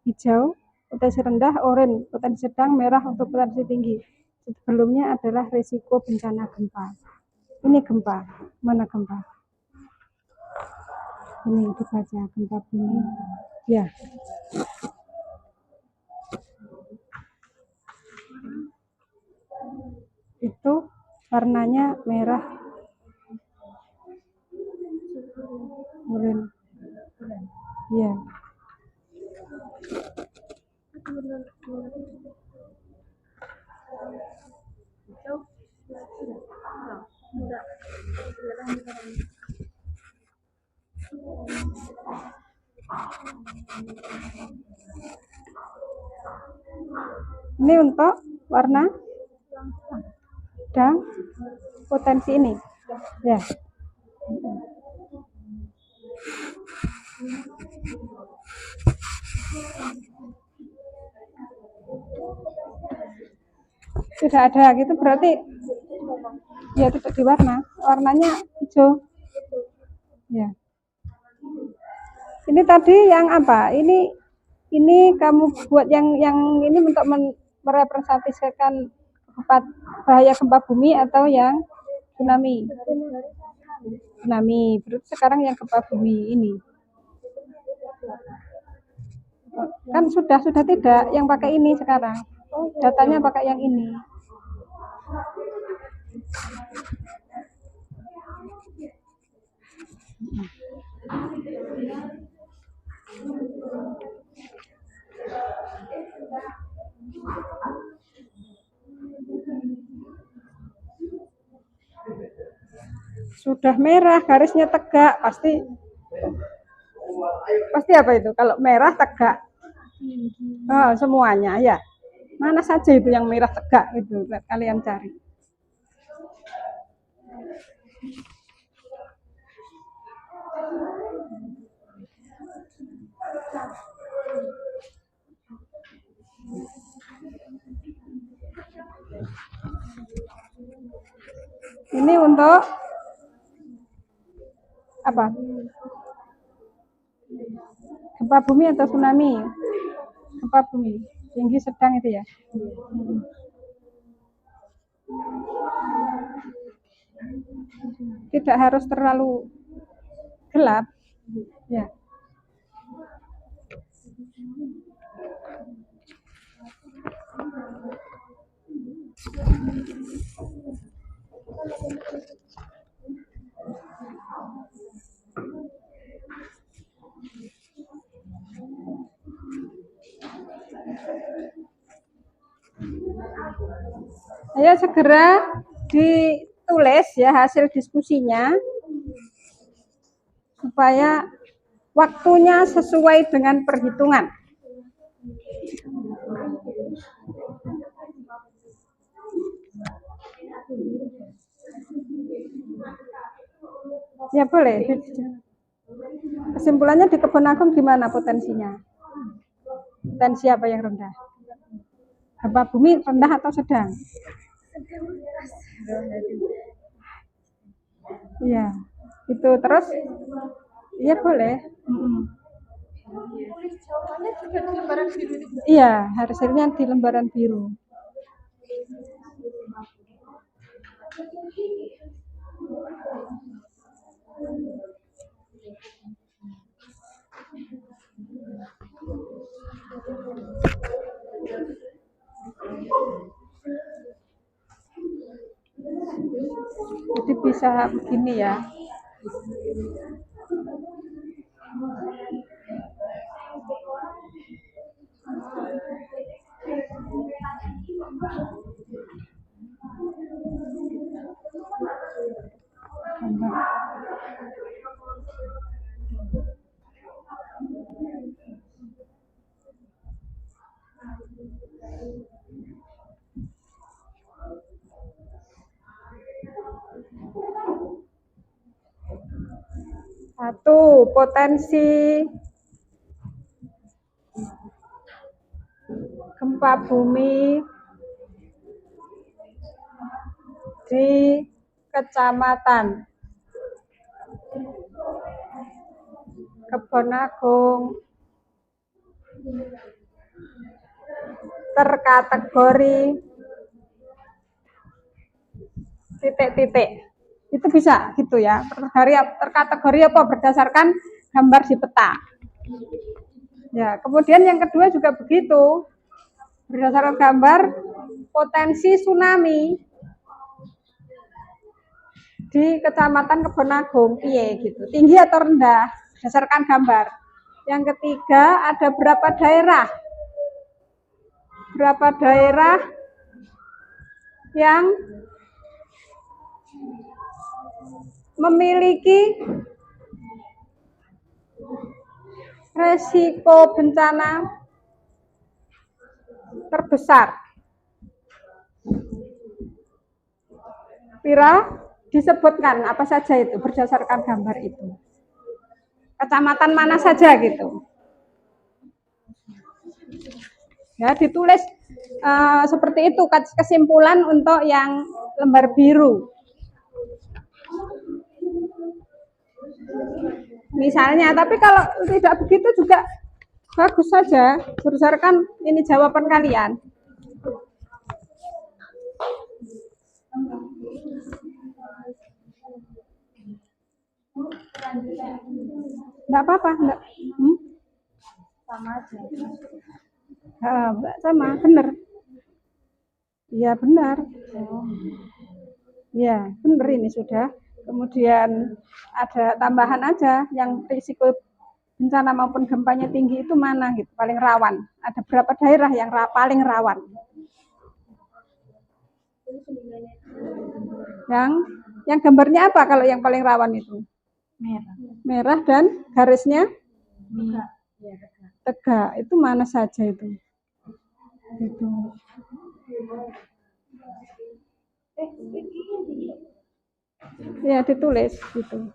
hijau, potensi rendah, oranye, potensi sedang, merah untuk potensi tinggi. Sebelumnya adalah risiko bencana gempa. Ini gempa. Mana gempa? Ini dibaca gempa bumi. Ya. Itu warnanya merah. Oranye. Ya. Ini untuk warna dan potensi ini. Ya. Tidak ada gitu berarti ya tidak diwarna, warnanya hijau. Ya. Ini tadi yang apa? Ini kamu buat yang ini untuk merepresentasikan bahaya gempa bumi atau yang tsunami? Tsunami. Berarti sekarang yang gempa bumi ini. Kan sudah tidak yang pakai ini sekarang. Datanya pakai yang ini. Sudah merah, garisnya tegak, pasti apa itu? Kalau merah tegak. Oh, semuanya ya. Mana saja itu yang merah tegak itu kalian cari. Ini untuk apa? Gempa bumi atau tsunami? Gempa bumi, tinggi sedang itu ya. Tidak harus terlalu gelap, ya. Ayo segera ditulis ya hasil diskusinya supaya waktunya sesuai dengan perhitungan. Ya boleh. Kesimpulannya di Kebon Agung gimana potensinya? Potensi apa yang rendah? Gempa bumi rendah atau sedang? Iya, itu terus. Iya boleh. Iya, hasilnya di lembaran biru. Jadi bisa begini ya. Satu, potensi gempa bumi di Kecamatan Kebon Agung terkategori titik-titik. Itu bisa gitu ya. Terkategori apa berdasarkan gambar di peta. Ya, kemudian yang kedua juga begitu. Berdasarkan gambar potensi tsunami di Kecamatan Kebon Agung, piye gitu. Tinggi atau rendah berdasarkan gambar. Yang ketiga, ada berapa daerah? Berapa daerah yang memiliki resiko bencana terbesar? Pira disebutkan apa saja itu berdasarkan gambar itu. kecamatan mana saja gitu. Ya, ditulis seperti itu kesimpulan untuk yang lembar biru. Misalnya, tapi kalau tidak begitu juga bagus saja. Berdasarkan ini jawaban kalian. Enggak apa-apa, enggak. Sama aja. Sama, benar. Iya, benar. Ya, benar ini sudah. Kemudian ada tambahan aja yang risiko bencana maupun gempanya tinggi itu mana gitu, paling rawan. Ada berapa daerah yang paling rawan? Yang gambarnya apa kalau yang paling rawan itu? Merah. Merah dan garisnya Tegak. tegak. Itu mana saja itu? Itu. Ya, ditulis gitu.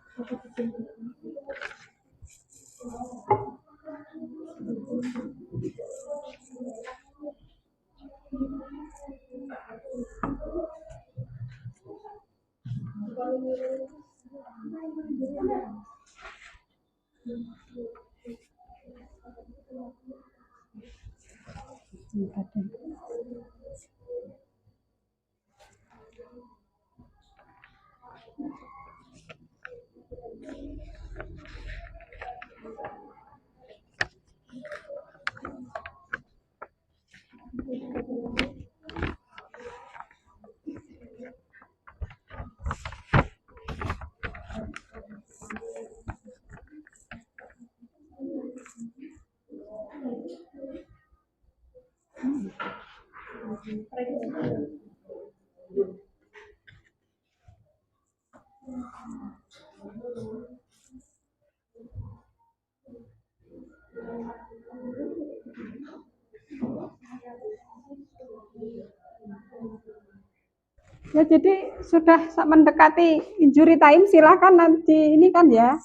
Ya, jadi sudah mendekati injury time, silakan nanti ini kan ya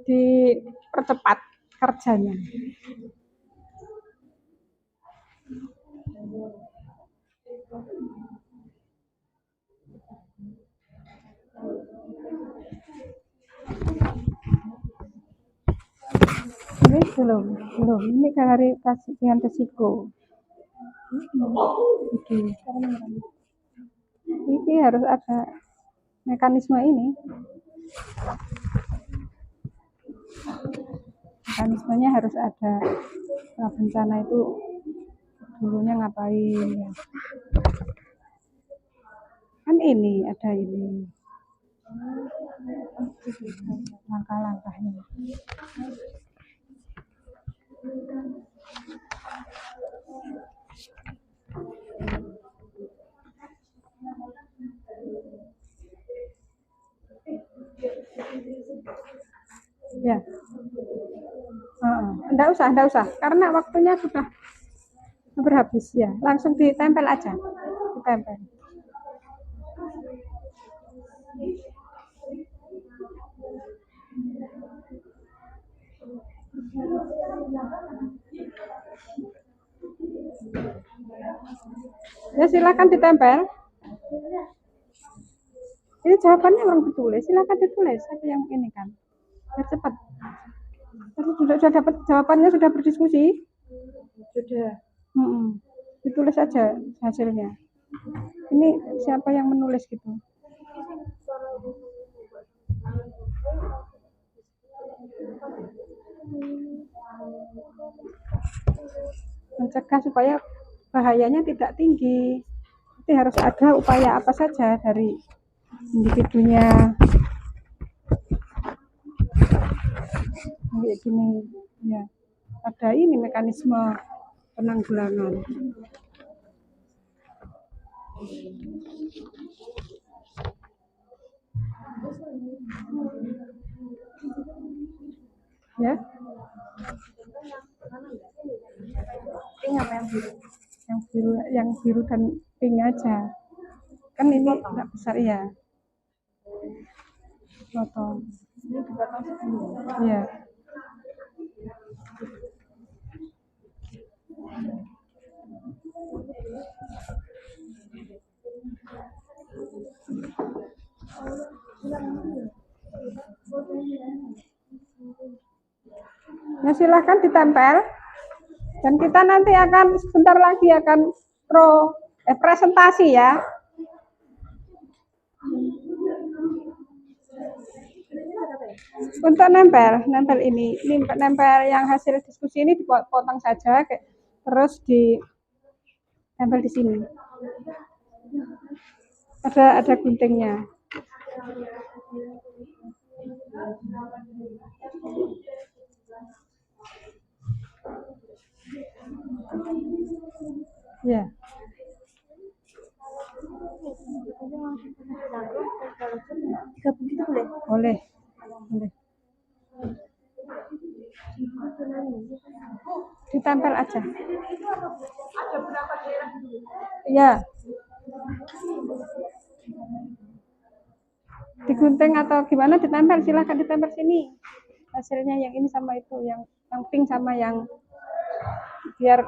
dipercepat kerjanya. Ini belum. Ini klarifikasi dengan risiko. Ini harus ada mekanisme ini. Mekanismenya harus ada. Nah, bencana itu dulunya ngapain? Kan ini ada ini. Langkah-langkahnya. Ya. Enggak usah, karena waktunya sudah berhabis ya. Langsung ditempel aja. Ditempel. Ya, silakan ditempel. Ini jawabannya belum ditulis, silakan ditulis. Saya yang ini kan, biar cepat. Sudah dapat jawabannya, sudah berdiskusi? Sudah. Ditulis saja hasilnya. Ini siapa yang menulis gitu? Mencegah supaya bahayanya tidak tinggi. Jadi harus ada upaya apa saja dari individunya. Kayak gini, ya. Ada ini mekanisme penanggulangan. Ya. Pink apa yang biru? Yang biru dan pink aja. Kan ini enggak besar ya. potong. Ini dipotong segini. Iya. Nah, silahkan ditempel. Dan kita nanti akan sebentar lagi akan presentasi ya. Untuk nempel ini nempel yang hasil diskusi ini dipotong saja, terus ditempel di sini. Ada guntingnya. Ya. Gabung gitu boleh? Boleh. Boleh. Ditempel aja. Ada berapa daerah dulu? Iya. Digunting atau gimana ditempel, silahkan ditempel sini. Hasilnya yang ini sama itu, yang pink sama yang biar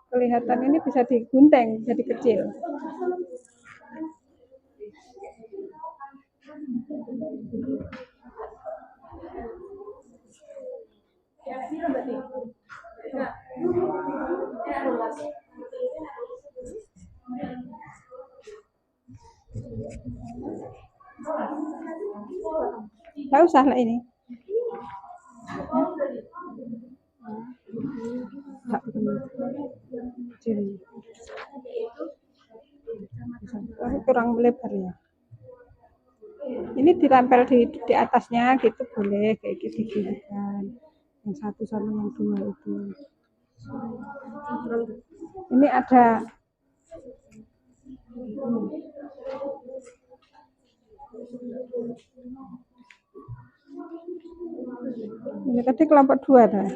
kelihatan ini bisa digunting jadi kecil. Nggak usah lah ini. Kurang lebar ya. Ini ditempel di atasnya gitu boleh, kayak gitu kan. Yang satu sama yang dua itu. Ini ada ini tadi kelompok 2 dah.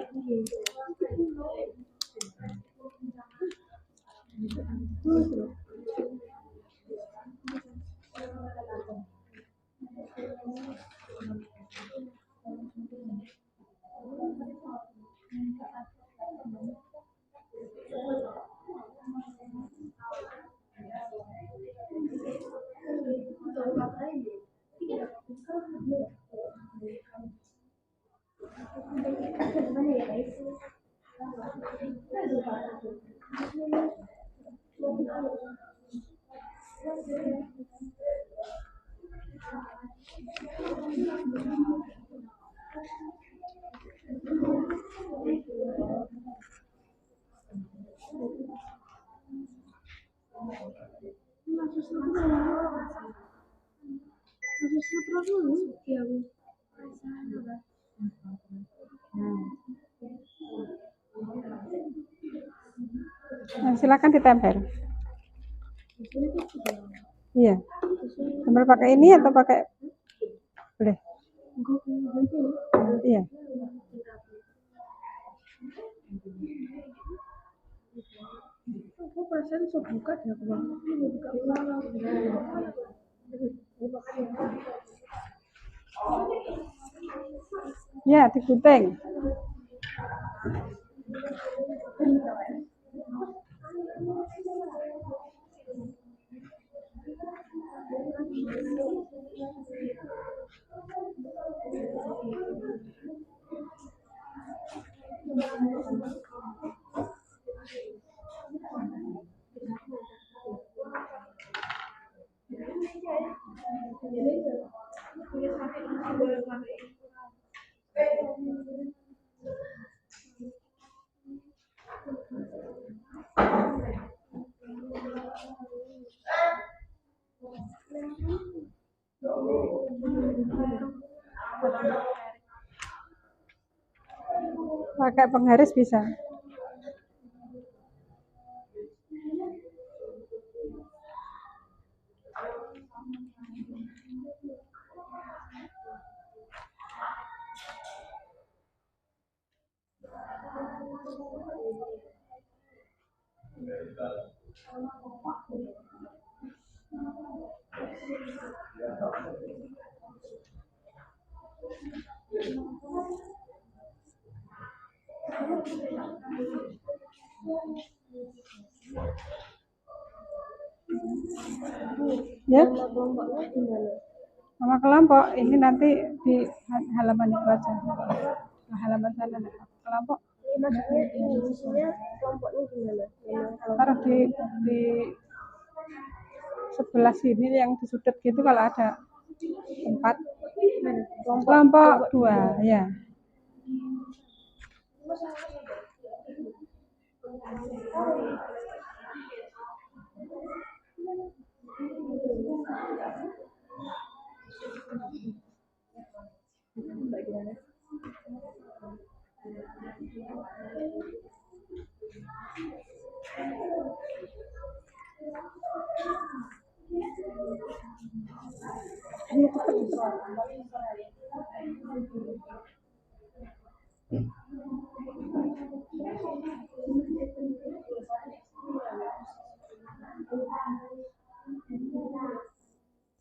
Nah, silakan ditempel. Iya. Tempel pakai ini atau pakai boleh? Iya. Aku perasaan sok buka deh aku. Ya, digunting. Pakai penggaris bisa. Ya, Nama kelompoknya gimana? nama kelompok ini nanti di halaman itu aja. Halaman sana kelompok. Maksudnya ini isinya kelompoknya gimana? Taruh di sebelah sini yang di sudut gitu kalau ada tempat. Kelompok 2 ya.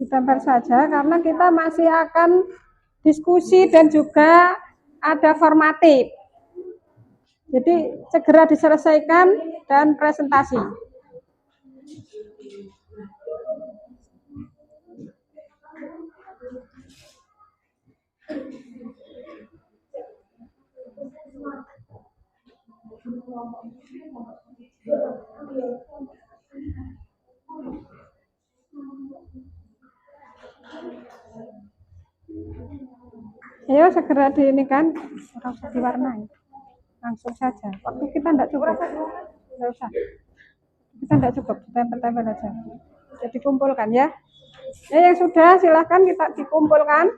Ditempel saja karena kita masih akan diskusi dan juga ada formatif. Jadi segera diselesaikan dan presentasi. Ayo segera di ini kan, orang diwarnai. Langsung saja. Waktu kita tidak cukup. Tidak usah. Kita tidak cukup, tempel-tempel aja. Jadi kumpulkan ya. Ya yang sudah silahkan kita dikumpulkan.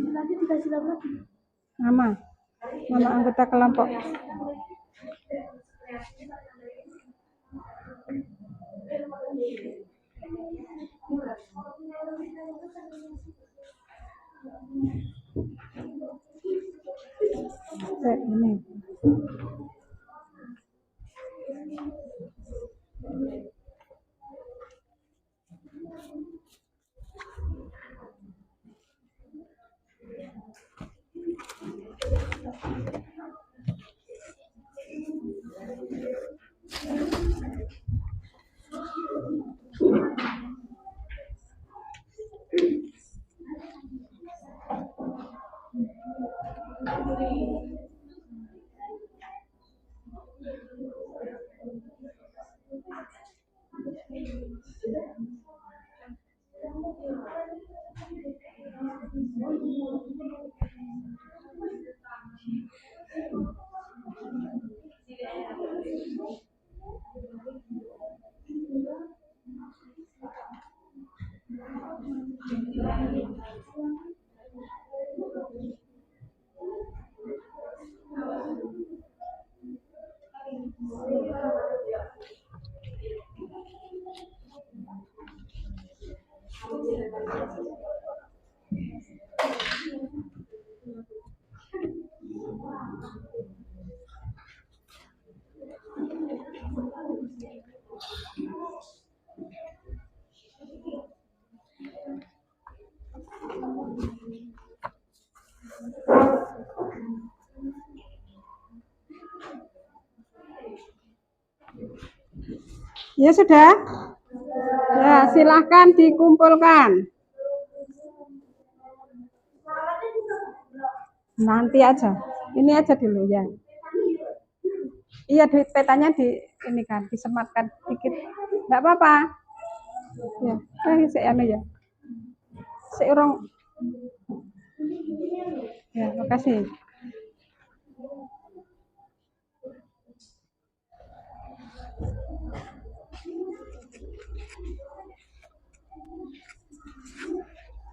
Lagi dikasih nama lagi. Nama anggota kelompok. Ini. Ya sudah. Ya, silahkan dikumpulkan. Nanti aja. Ini aja dulu ya. Iya, petanya di ini kan, disematkan dikit. Enggak apa-apa. Ya, anu ya. Seorang. Ya, makasih.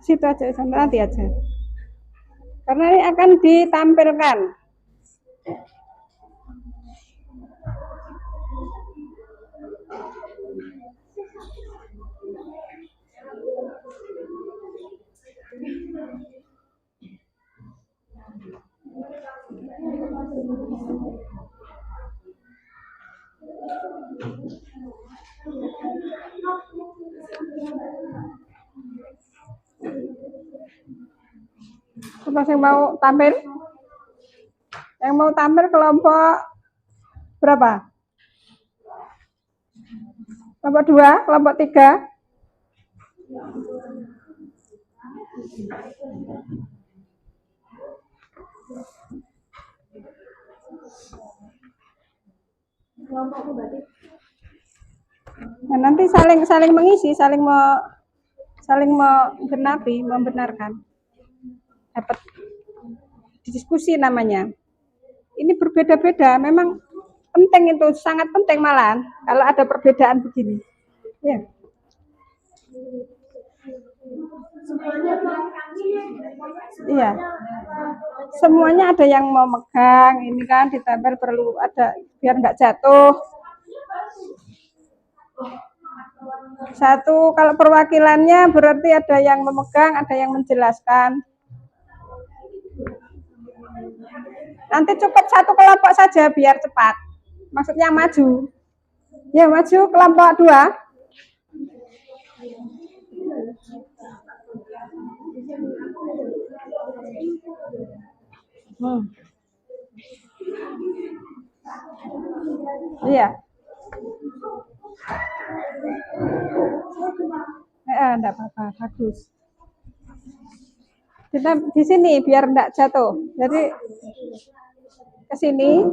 Situ aja, nanti aja. Karena ini akan ditampilkan. Siapa yang mau tampil? Yang mau tampil kelompok berapa? Kelompok 2, kelompok 3? Nah, nanti saling mengisi, saling membenarkan. Dapat diskusi namanya. Ini berbeda-beda, memang penting itu, sangat penting malah kalau ada perbedaan begini. Ya. Iya. Semuanya ada yang mau megang, ini kan ditempel perlu ada biar nggak jatuh. Satu, kalau perwakilannya berarti ada yang memegang, ada yang menjelaskan. Nanti cukup satu kelompok saja biar cepat. Maksudnya maju. Ya, maju kelompok 2. Iya. Enggak apa-apa, bagus. Kita di sini biar enggak jatuh. Jadi ke sini.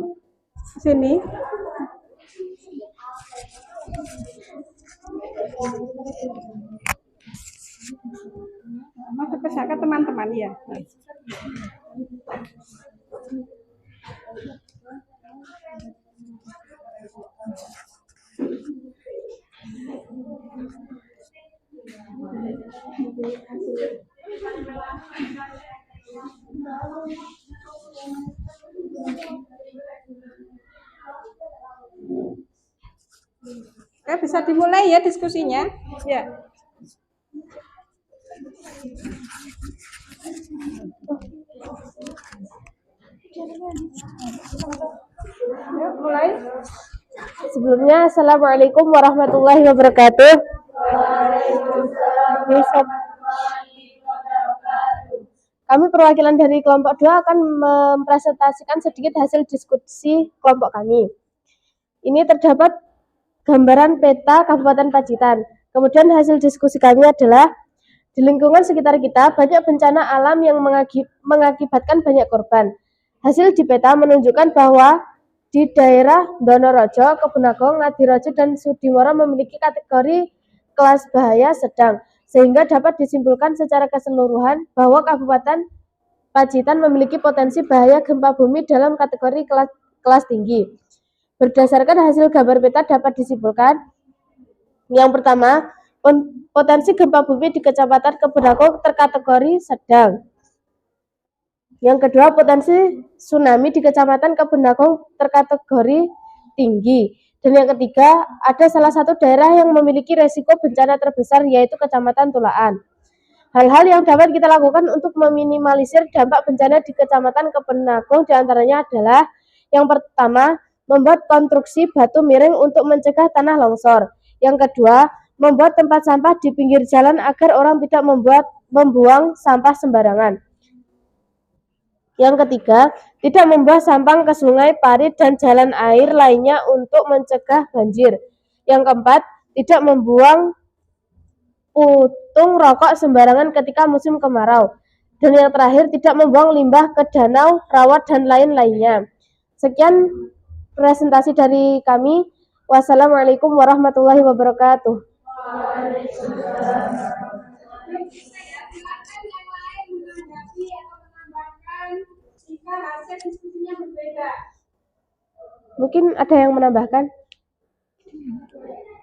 Masuk ke sana teman-teman ya. Oke, bisa dimulai ya diskusinya. Ya. Yuk, mulai. Sebelumnya, Assalamualaikum warahmatullahi wabarakatuh. Kami perwakilan dari kelompok 2 akan mempresentasikan sedikit hasil diskusi kelompok kami. Ini terdapat gambaran peta Kabupaten Pacitan. Kemudian hasil diskusi kami adalah di lingkungan sekitar kita banyak bencana alam yang mengakibatkan banyak korban. Hasil di peta menunjukkan bahwa di daerah Donorojo, Kebun Ngadirojo, dan Sudimoro memiliki kategori kelas bahaya sedang, sehingga dapat disimpulkan secara keseluruhan bahwa Kabupaten Pacitan memiliki potensi bahaya gempa bumi dalam kategori kelas tinggi. Berdasarkan hasil gambar peta dapat disimpulkan, yang pertama, potensi gempa bumi di Kecamatan Kebun terkategori sedang. Yang kedua, potensi tsunami di Kecamatan Kebun terkategori tinggi. Dan yang ketiga, ada salah satu daerah yang memiliki resiko bencana terbesar, yaitu Kecamatan Tulaan. Hal-hal yang dapat kita lakukan untuk meminimalisir dampak bencana di Kecamatan Kebun diantaranya adalah yang pertama, membuat konstruksi batu miring untuk mencegah tanah longsor. Yang kedua, membuat tempat sampah di pinggir jalan agar orang tidak membuang sampah sembarangan. Yang ketiga, tidak membuang sampah ke sungai, parit, dan jalan air lainnya untuk mencegah banjir. Yang keempat, tidak membuang puntung rokok sembarangan ketika musim kemarau. Dan yang terakhir, tidak membuang limbah ke danau, rawa, dan lain-lainnya. Sekian presentasi dari kami. Wassalamualaikum warahmatullahi wabarakatuh. Jika hasil diskusinya berbeda. Mungkin ada yang menambahkan?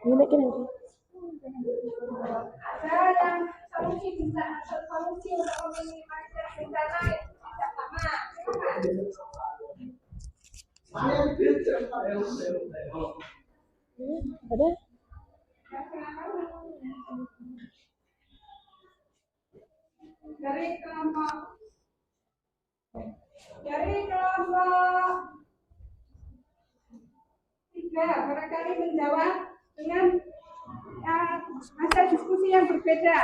Ada yang solusi bisa solusi untuk meminimalisir bencana tidak sama. Ada? Dari kelompok 3 barangkali menjawab dengan hasil diskusi yang berbeda.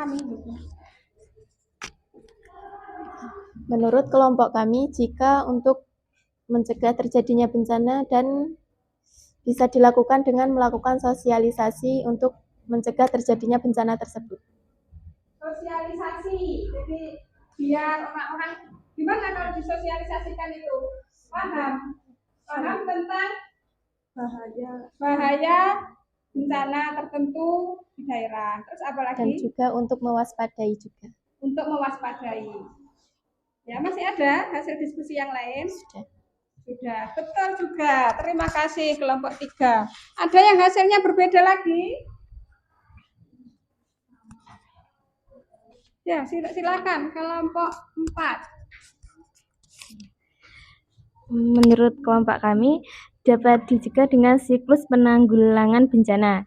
kami. Menurut kelompok kami, jika untuk mencegah terjadinya bencana dan bisa dilakukan dengan melakukan sosialisasi untuk mencegah terjadinya bencana tersebut. Sosialisasi, jadi biar orang-orang gimana kalau disosialisasikan itu paham tentang bahaya bencana tertentu di daerah. Terus apalagi? Dan juga untuk mewaspadai juga. Untuk mewaspadai. Ya, masih ada hasil diskusi yang lain? Sudah, betul juga. Terima kasih kelompok 3. Ada yang hasilnya berbeda lagi? Ya, silakan kelompok 4. Menurut kelompok kami, dapat dicegah dengan siklus penanggulangan bencana.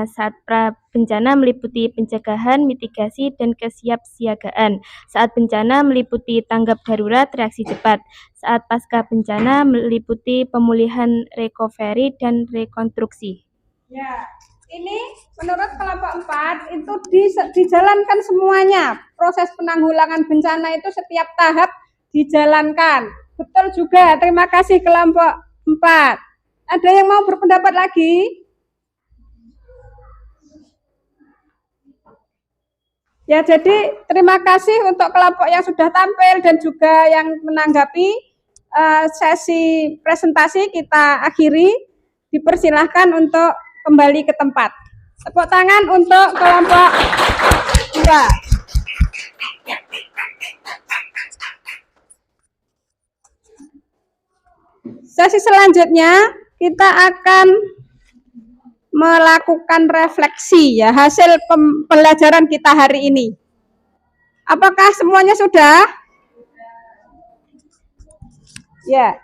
Saat pra-bencana meliputi pencegahan, mitigasi, dan kesiapsiagaan. Saat bencana meliputi tanggap darurat, reaksi cepat. Saat pasca bencana meliputi pemulihan, recovery, dan rekonstruksi. Ya, ini menurut kelompok 4 itu dijalankan semuanya. Proses penanggulangan bencana itu setiap tahap dijalankan. Betul juga, terima kasih kelompok 4. Ada yang mau berpendapat lagi? Ya, jadi terima kasih untuk kelompok yang sudah tampil dan juga yang menanggapi sesi presentasi kita akhiri. Dipersilahkan untuk kembali ke tempat. Tepuk tangan untuk kelompok 2. Sesi selanjutnya kita akan melakukan refleksi ya hasil pembelajaran kita hari ini. Apakah semuanya sudah? Ya.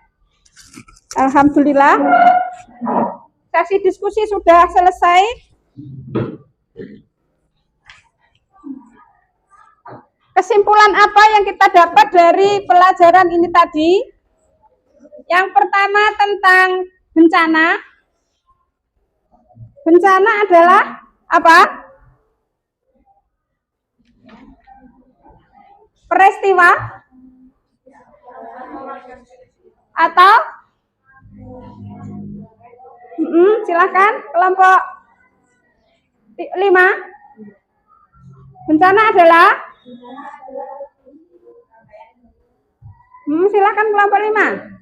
Alhamdulillah. Sesi diskusi sudah selesai. Kesimpulan apa yang kita dapat dari pelajaran ini tadi? Yang pertama tentang bencana. Bencana adalah apa? Peristiwa atau silakan kelompok 5. Bencana adalah silakan kelompok 5.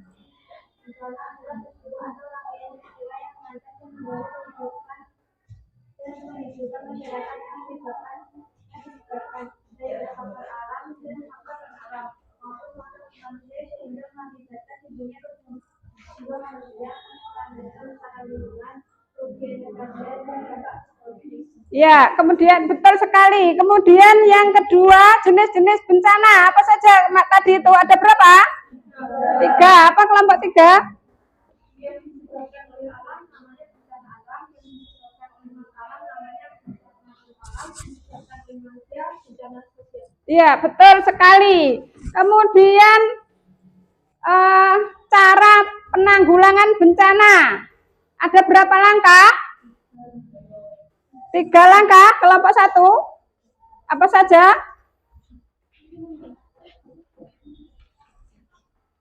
Ya, kemudian betul sekali. Kemudian yang kedua, jenis-jenis bencana. Apa saja tadi itu? Ada berapa? 3. Apa kelompok 3? Ya, betul sekali. Kemudian cara penanggulangan bencana. Ada berapa langkah? 3 langkah, kelompok 1. Apa saja?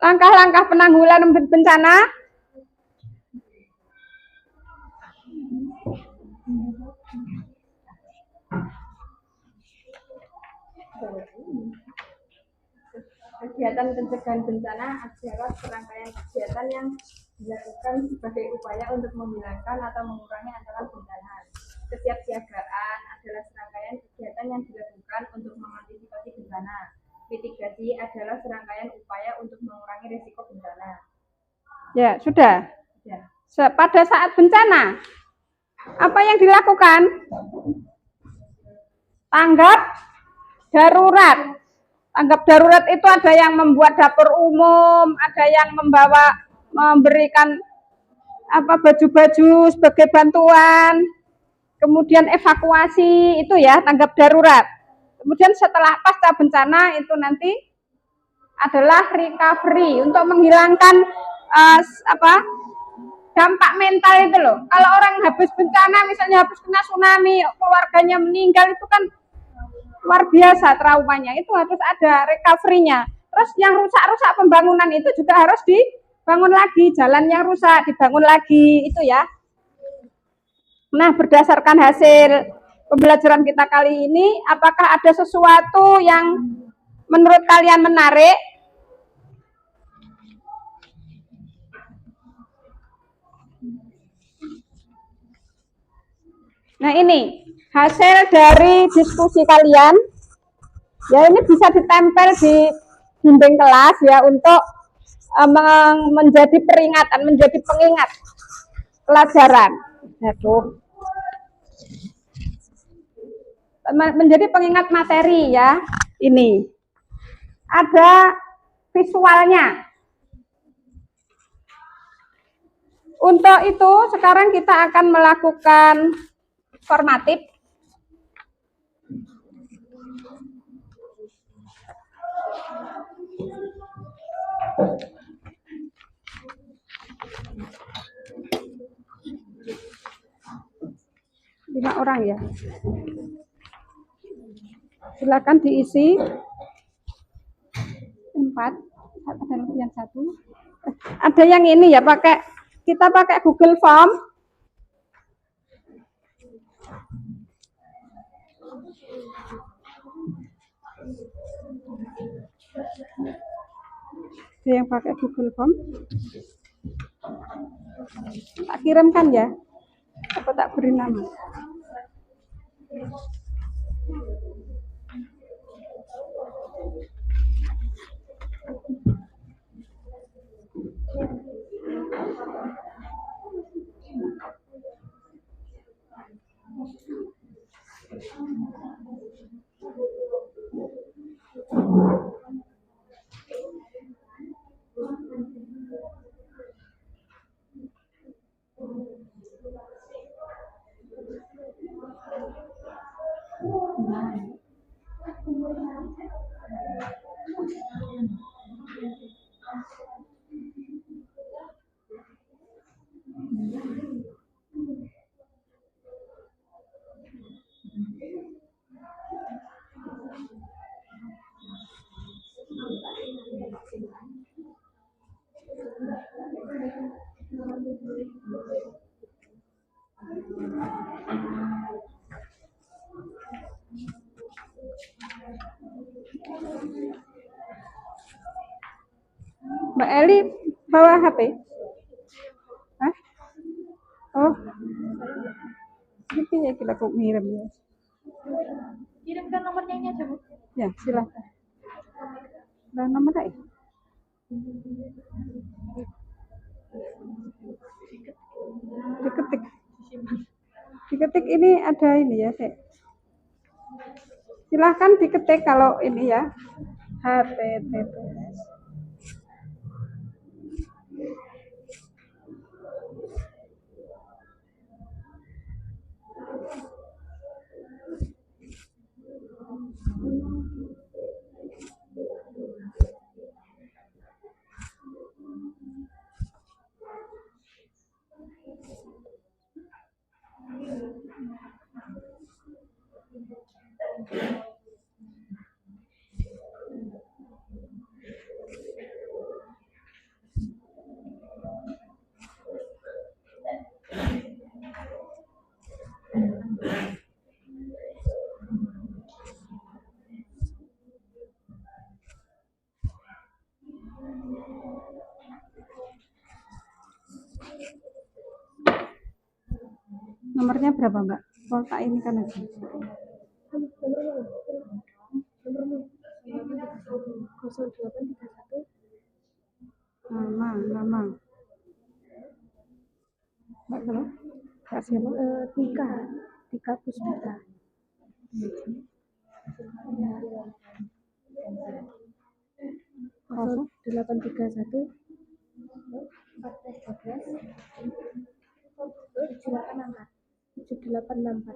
Langkah-langkah penanggulangan bencana. Kegiatan pencegahan bencana adalah serangkaian kegiatan yang dilakukan sebagai upaya untuk menghilangkan atau mengurangi ancaman bencana. Kesiapsiagaan adalah serangkaian kegiatan yang dilakukan untuk mengantisipasi bencana. Mitigasi adalah serangkaian upaya untuk mengurangi risiko bencana. Ya, sudah. Ya. Pada saat bencana, apa yang dilakukan? Tanggap darurat. Tanggap darurat itu ada yang membuat dapur umum, ada yang memberikan baju-baju sebagai bantuan, kemudian evakuasi itu ya tanggap darurat. Kemudian setelah pasca bencana itu nanti adalah recovery untuk menghilangkan dampak mental itu loh. Kalau orang habis bencana misalnya habis kena tsunami, keluarganya meninggal itu kan luar biasa traumanya, itu harus ada recovery-nya. Terus yang rusak-rusak pembangunan itu juga harus dibangun lagi, jalan yang rusak dibangun lagi, itu ya. Nah, berdasarkan hasil pembelajaran kita kali ini, apakah ada sesuatu yang menurut kalian menarik? Nah, ini hasil dari diskusi kalian. Ya, ini bisa ditempel di dinding kelas ya untuk menjadi peringatan, menjadi pengingat pelajaran. Aduh. Menjadi pengingat materi ya. Ini ada visualnya. Untuk itu sekarang kita akan melakukan formatif. Lima orang ya. Silakan diisi. 4. Ada yang 1. Ada yang ini ya, kita pakai Google Form. Ada yang pakai Google Form. Tak kirimkan ya. Apa tak beri nama? Mbak Eli bawa HP? Hah? Oh, ini ya kita kok ngirim ya. Kirimkan nomornya ini aja, Bu. Ya, silakan. Dan nomornya ya? Diketik. Diketik ini ada ini ya, Dek. Silahkan diketik kalau ini ya. HTTPS. Nomornya berapa, Mbak? Oh, tak ini kan aja. Nama. Mbak kalau? Kak siapa? Tika Puspita. 0831 7864.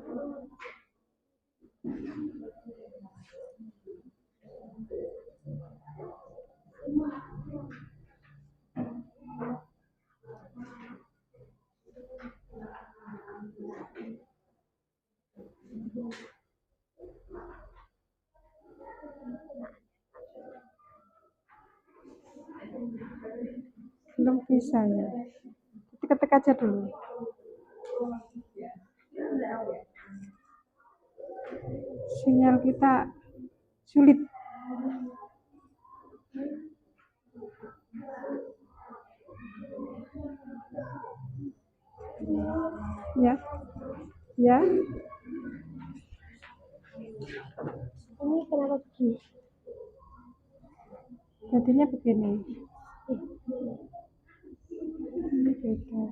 belum bisa ya. Ketik aja dulu. Sinyal kita sulit. Ya, ya. Ini kenapa begini? Jadinya begini. Ini beda.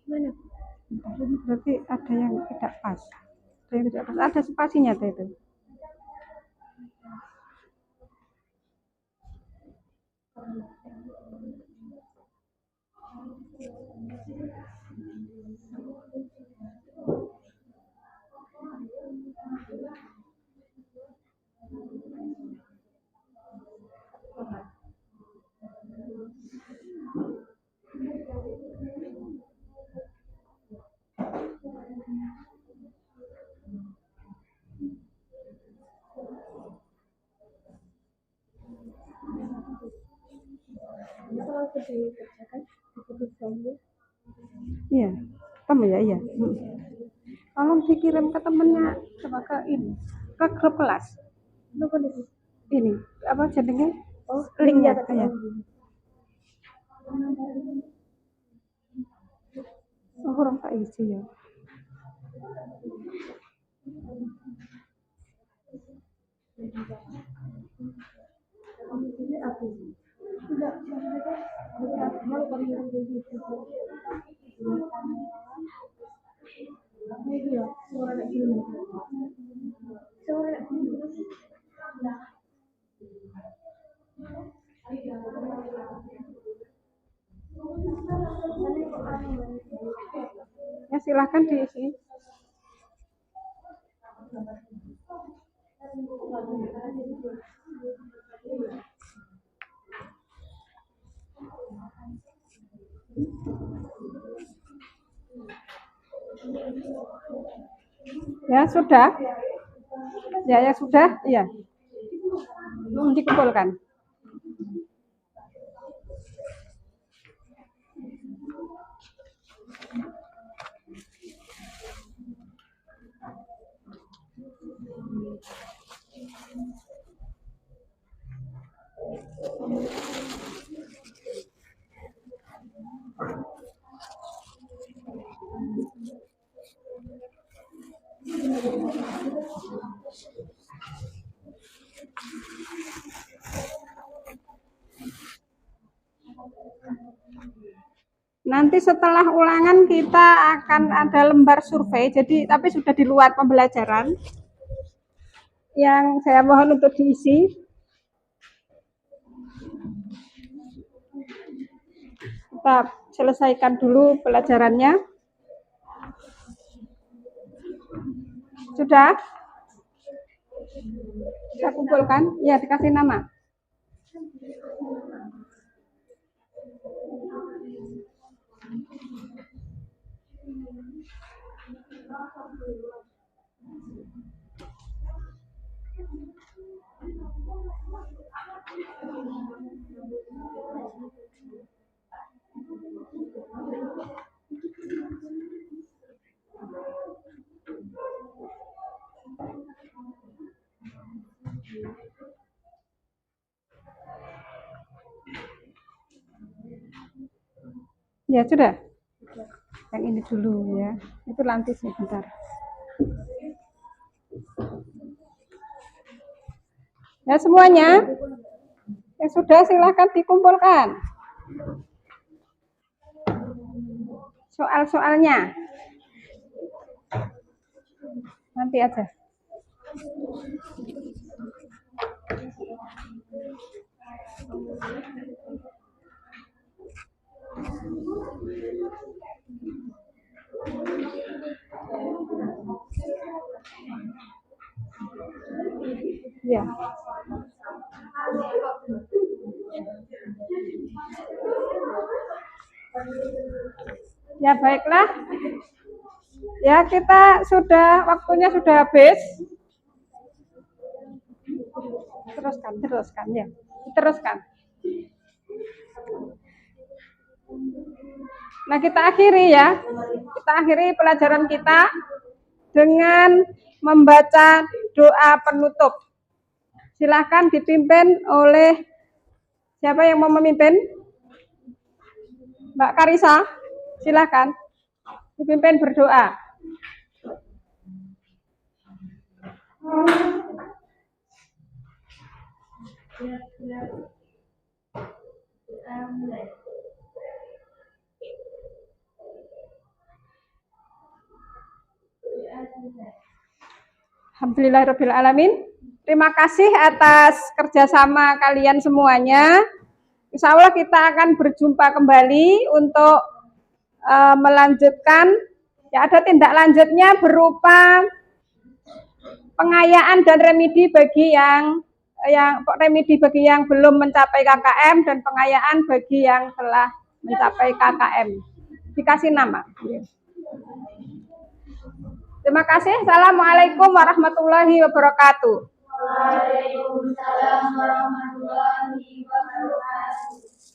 Gimana? Ini berarti ada yang tidak pas. Ada yang tidak pas. Ada spasinya itu. Kalau sudah dikerjakan, diputuskannya. Iya, kamu ya, iya. Tolong dikirim ke temennya, coba ke ini, ke grup kelas. Apa nih? Ini apa jadinya? Oh, Linknya, iya. ya. Oh, kurang tak isi ya. Ya silahkan diisi. Ya sudah. Ya sudah. Iya. Dikumpulkan. Nanti setelah ulangan kita akan ada lembar survei, jadi tapi sudah di luar pembelajaran yang saya mohon untuk diisi. Kita selesaikan dulu pelajarannya. Sudah? Kita kumpulkan? Ya, dikasih nama. Ya sudah. Yang ini dulu ya. Itu lantis sebentar. Ya semuanya. Yang sudah silahkan dikumpulkan. Soal-soalnya. Nanti aja. Ya. Ya baiklah. Ya kita waktunya sudah habis. Teruskan ya. Teruskan. Nah, kita akhiri ya. Kita akhiri pelajaran kita dengan membaca doa penutup. Silakan dipimpin oleh siapa yang mau memimpin? Mbak Karisa, silakan dipimpin berdoa. Alhamdulillahirrahmanirrahim. Terima kasih atas kerjasama kalian semuanya. Insya Allah kita akan berjumpa kembali untuk melanjutkan. Ya, ada tindak lanjutnya berupa pengayaan dan remedi bagi yang belum mencapai KKM dan pengayaan bagi yang telah mencapai KKM. Dikasih nama. Terima kasih. Assalamualaikum warahmatullahi wabarakatuh. Waalaikumsalam warahmatullahi wabarakatuh.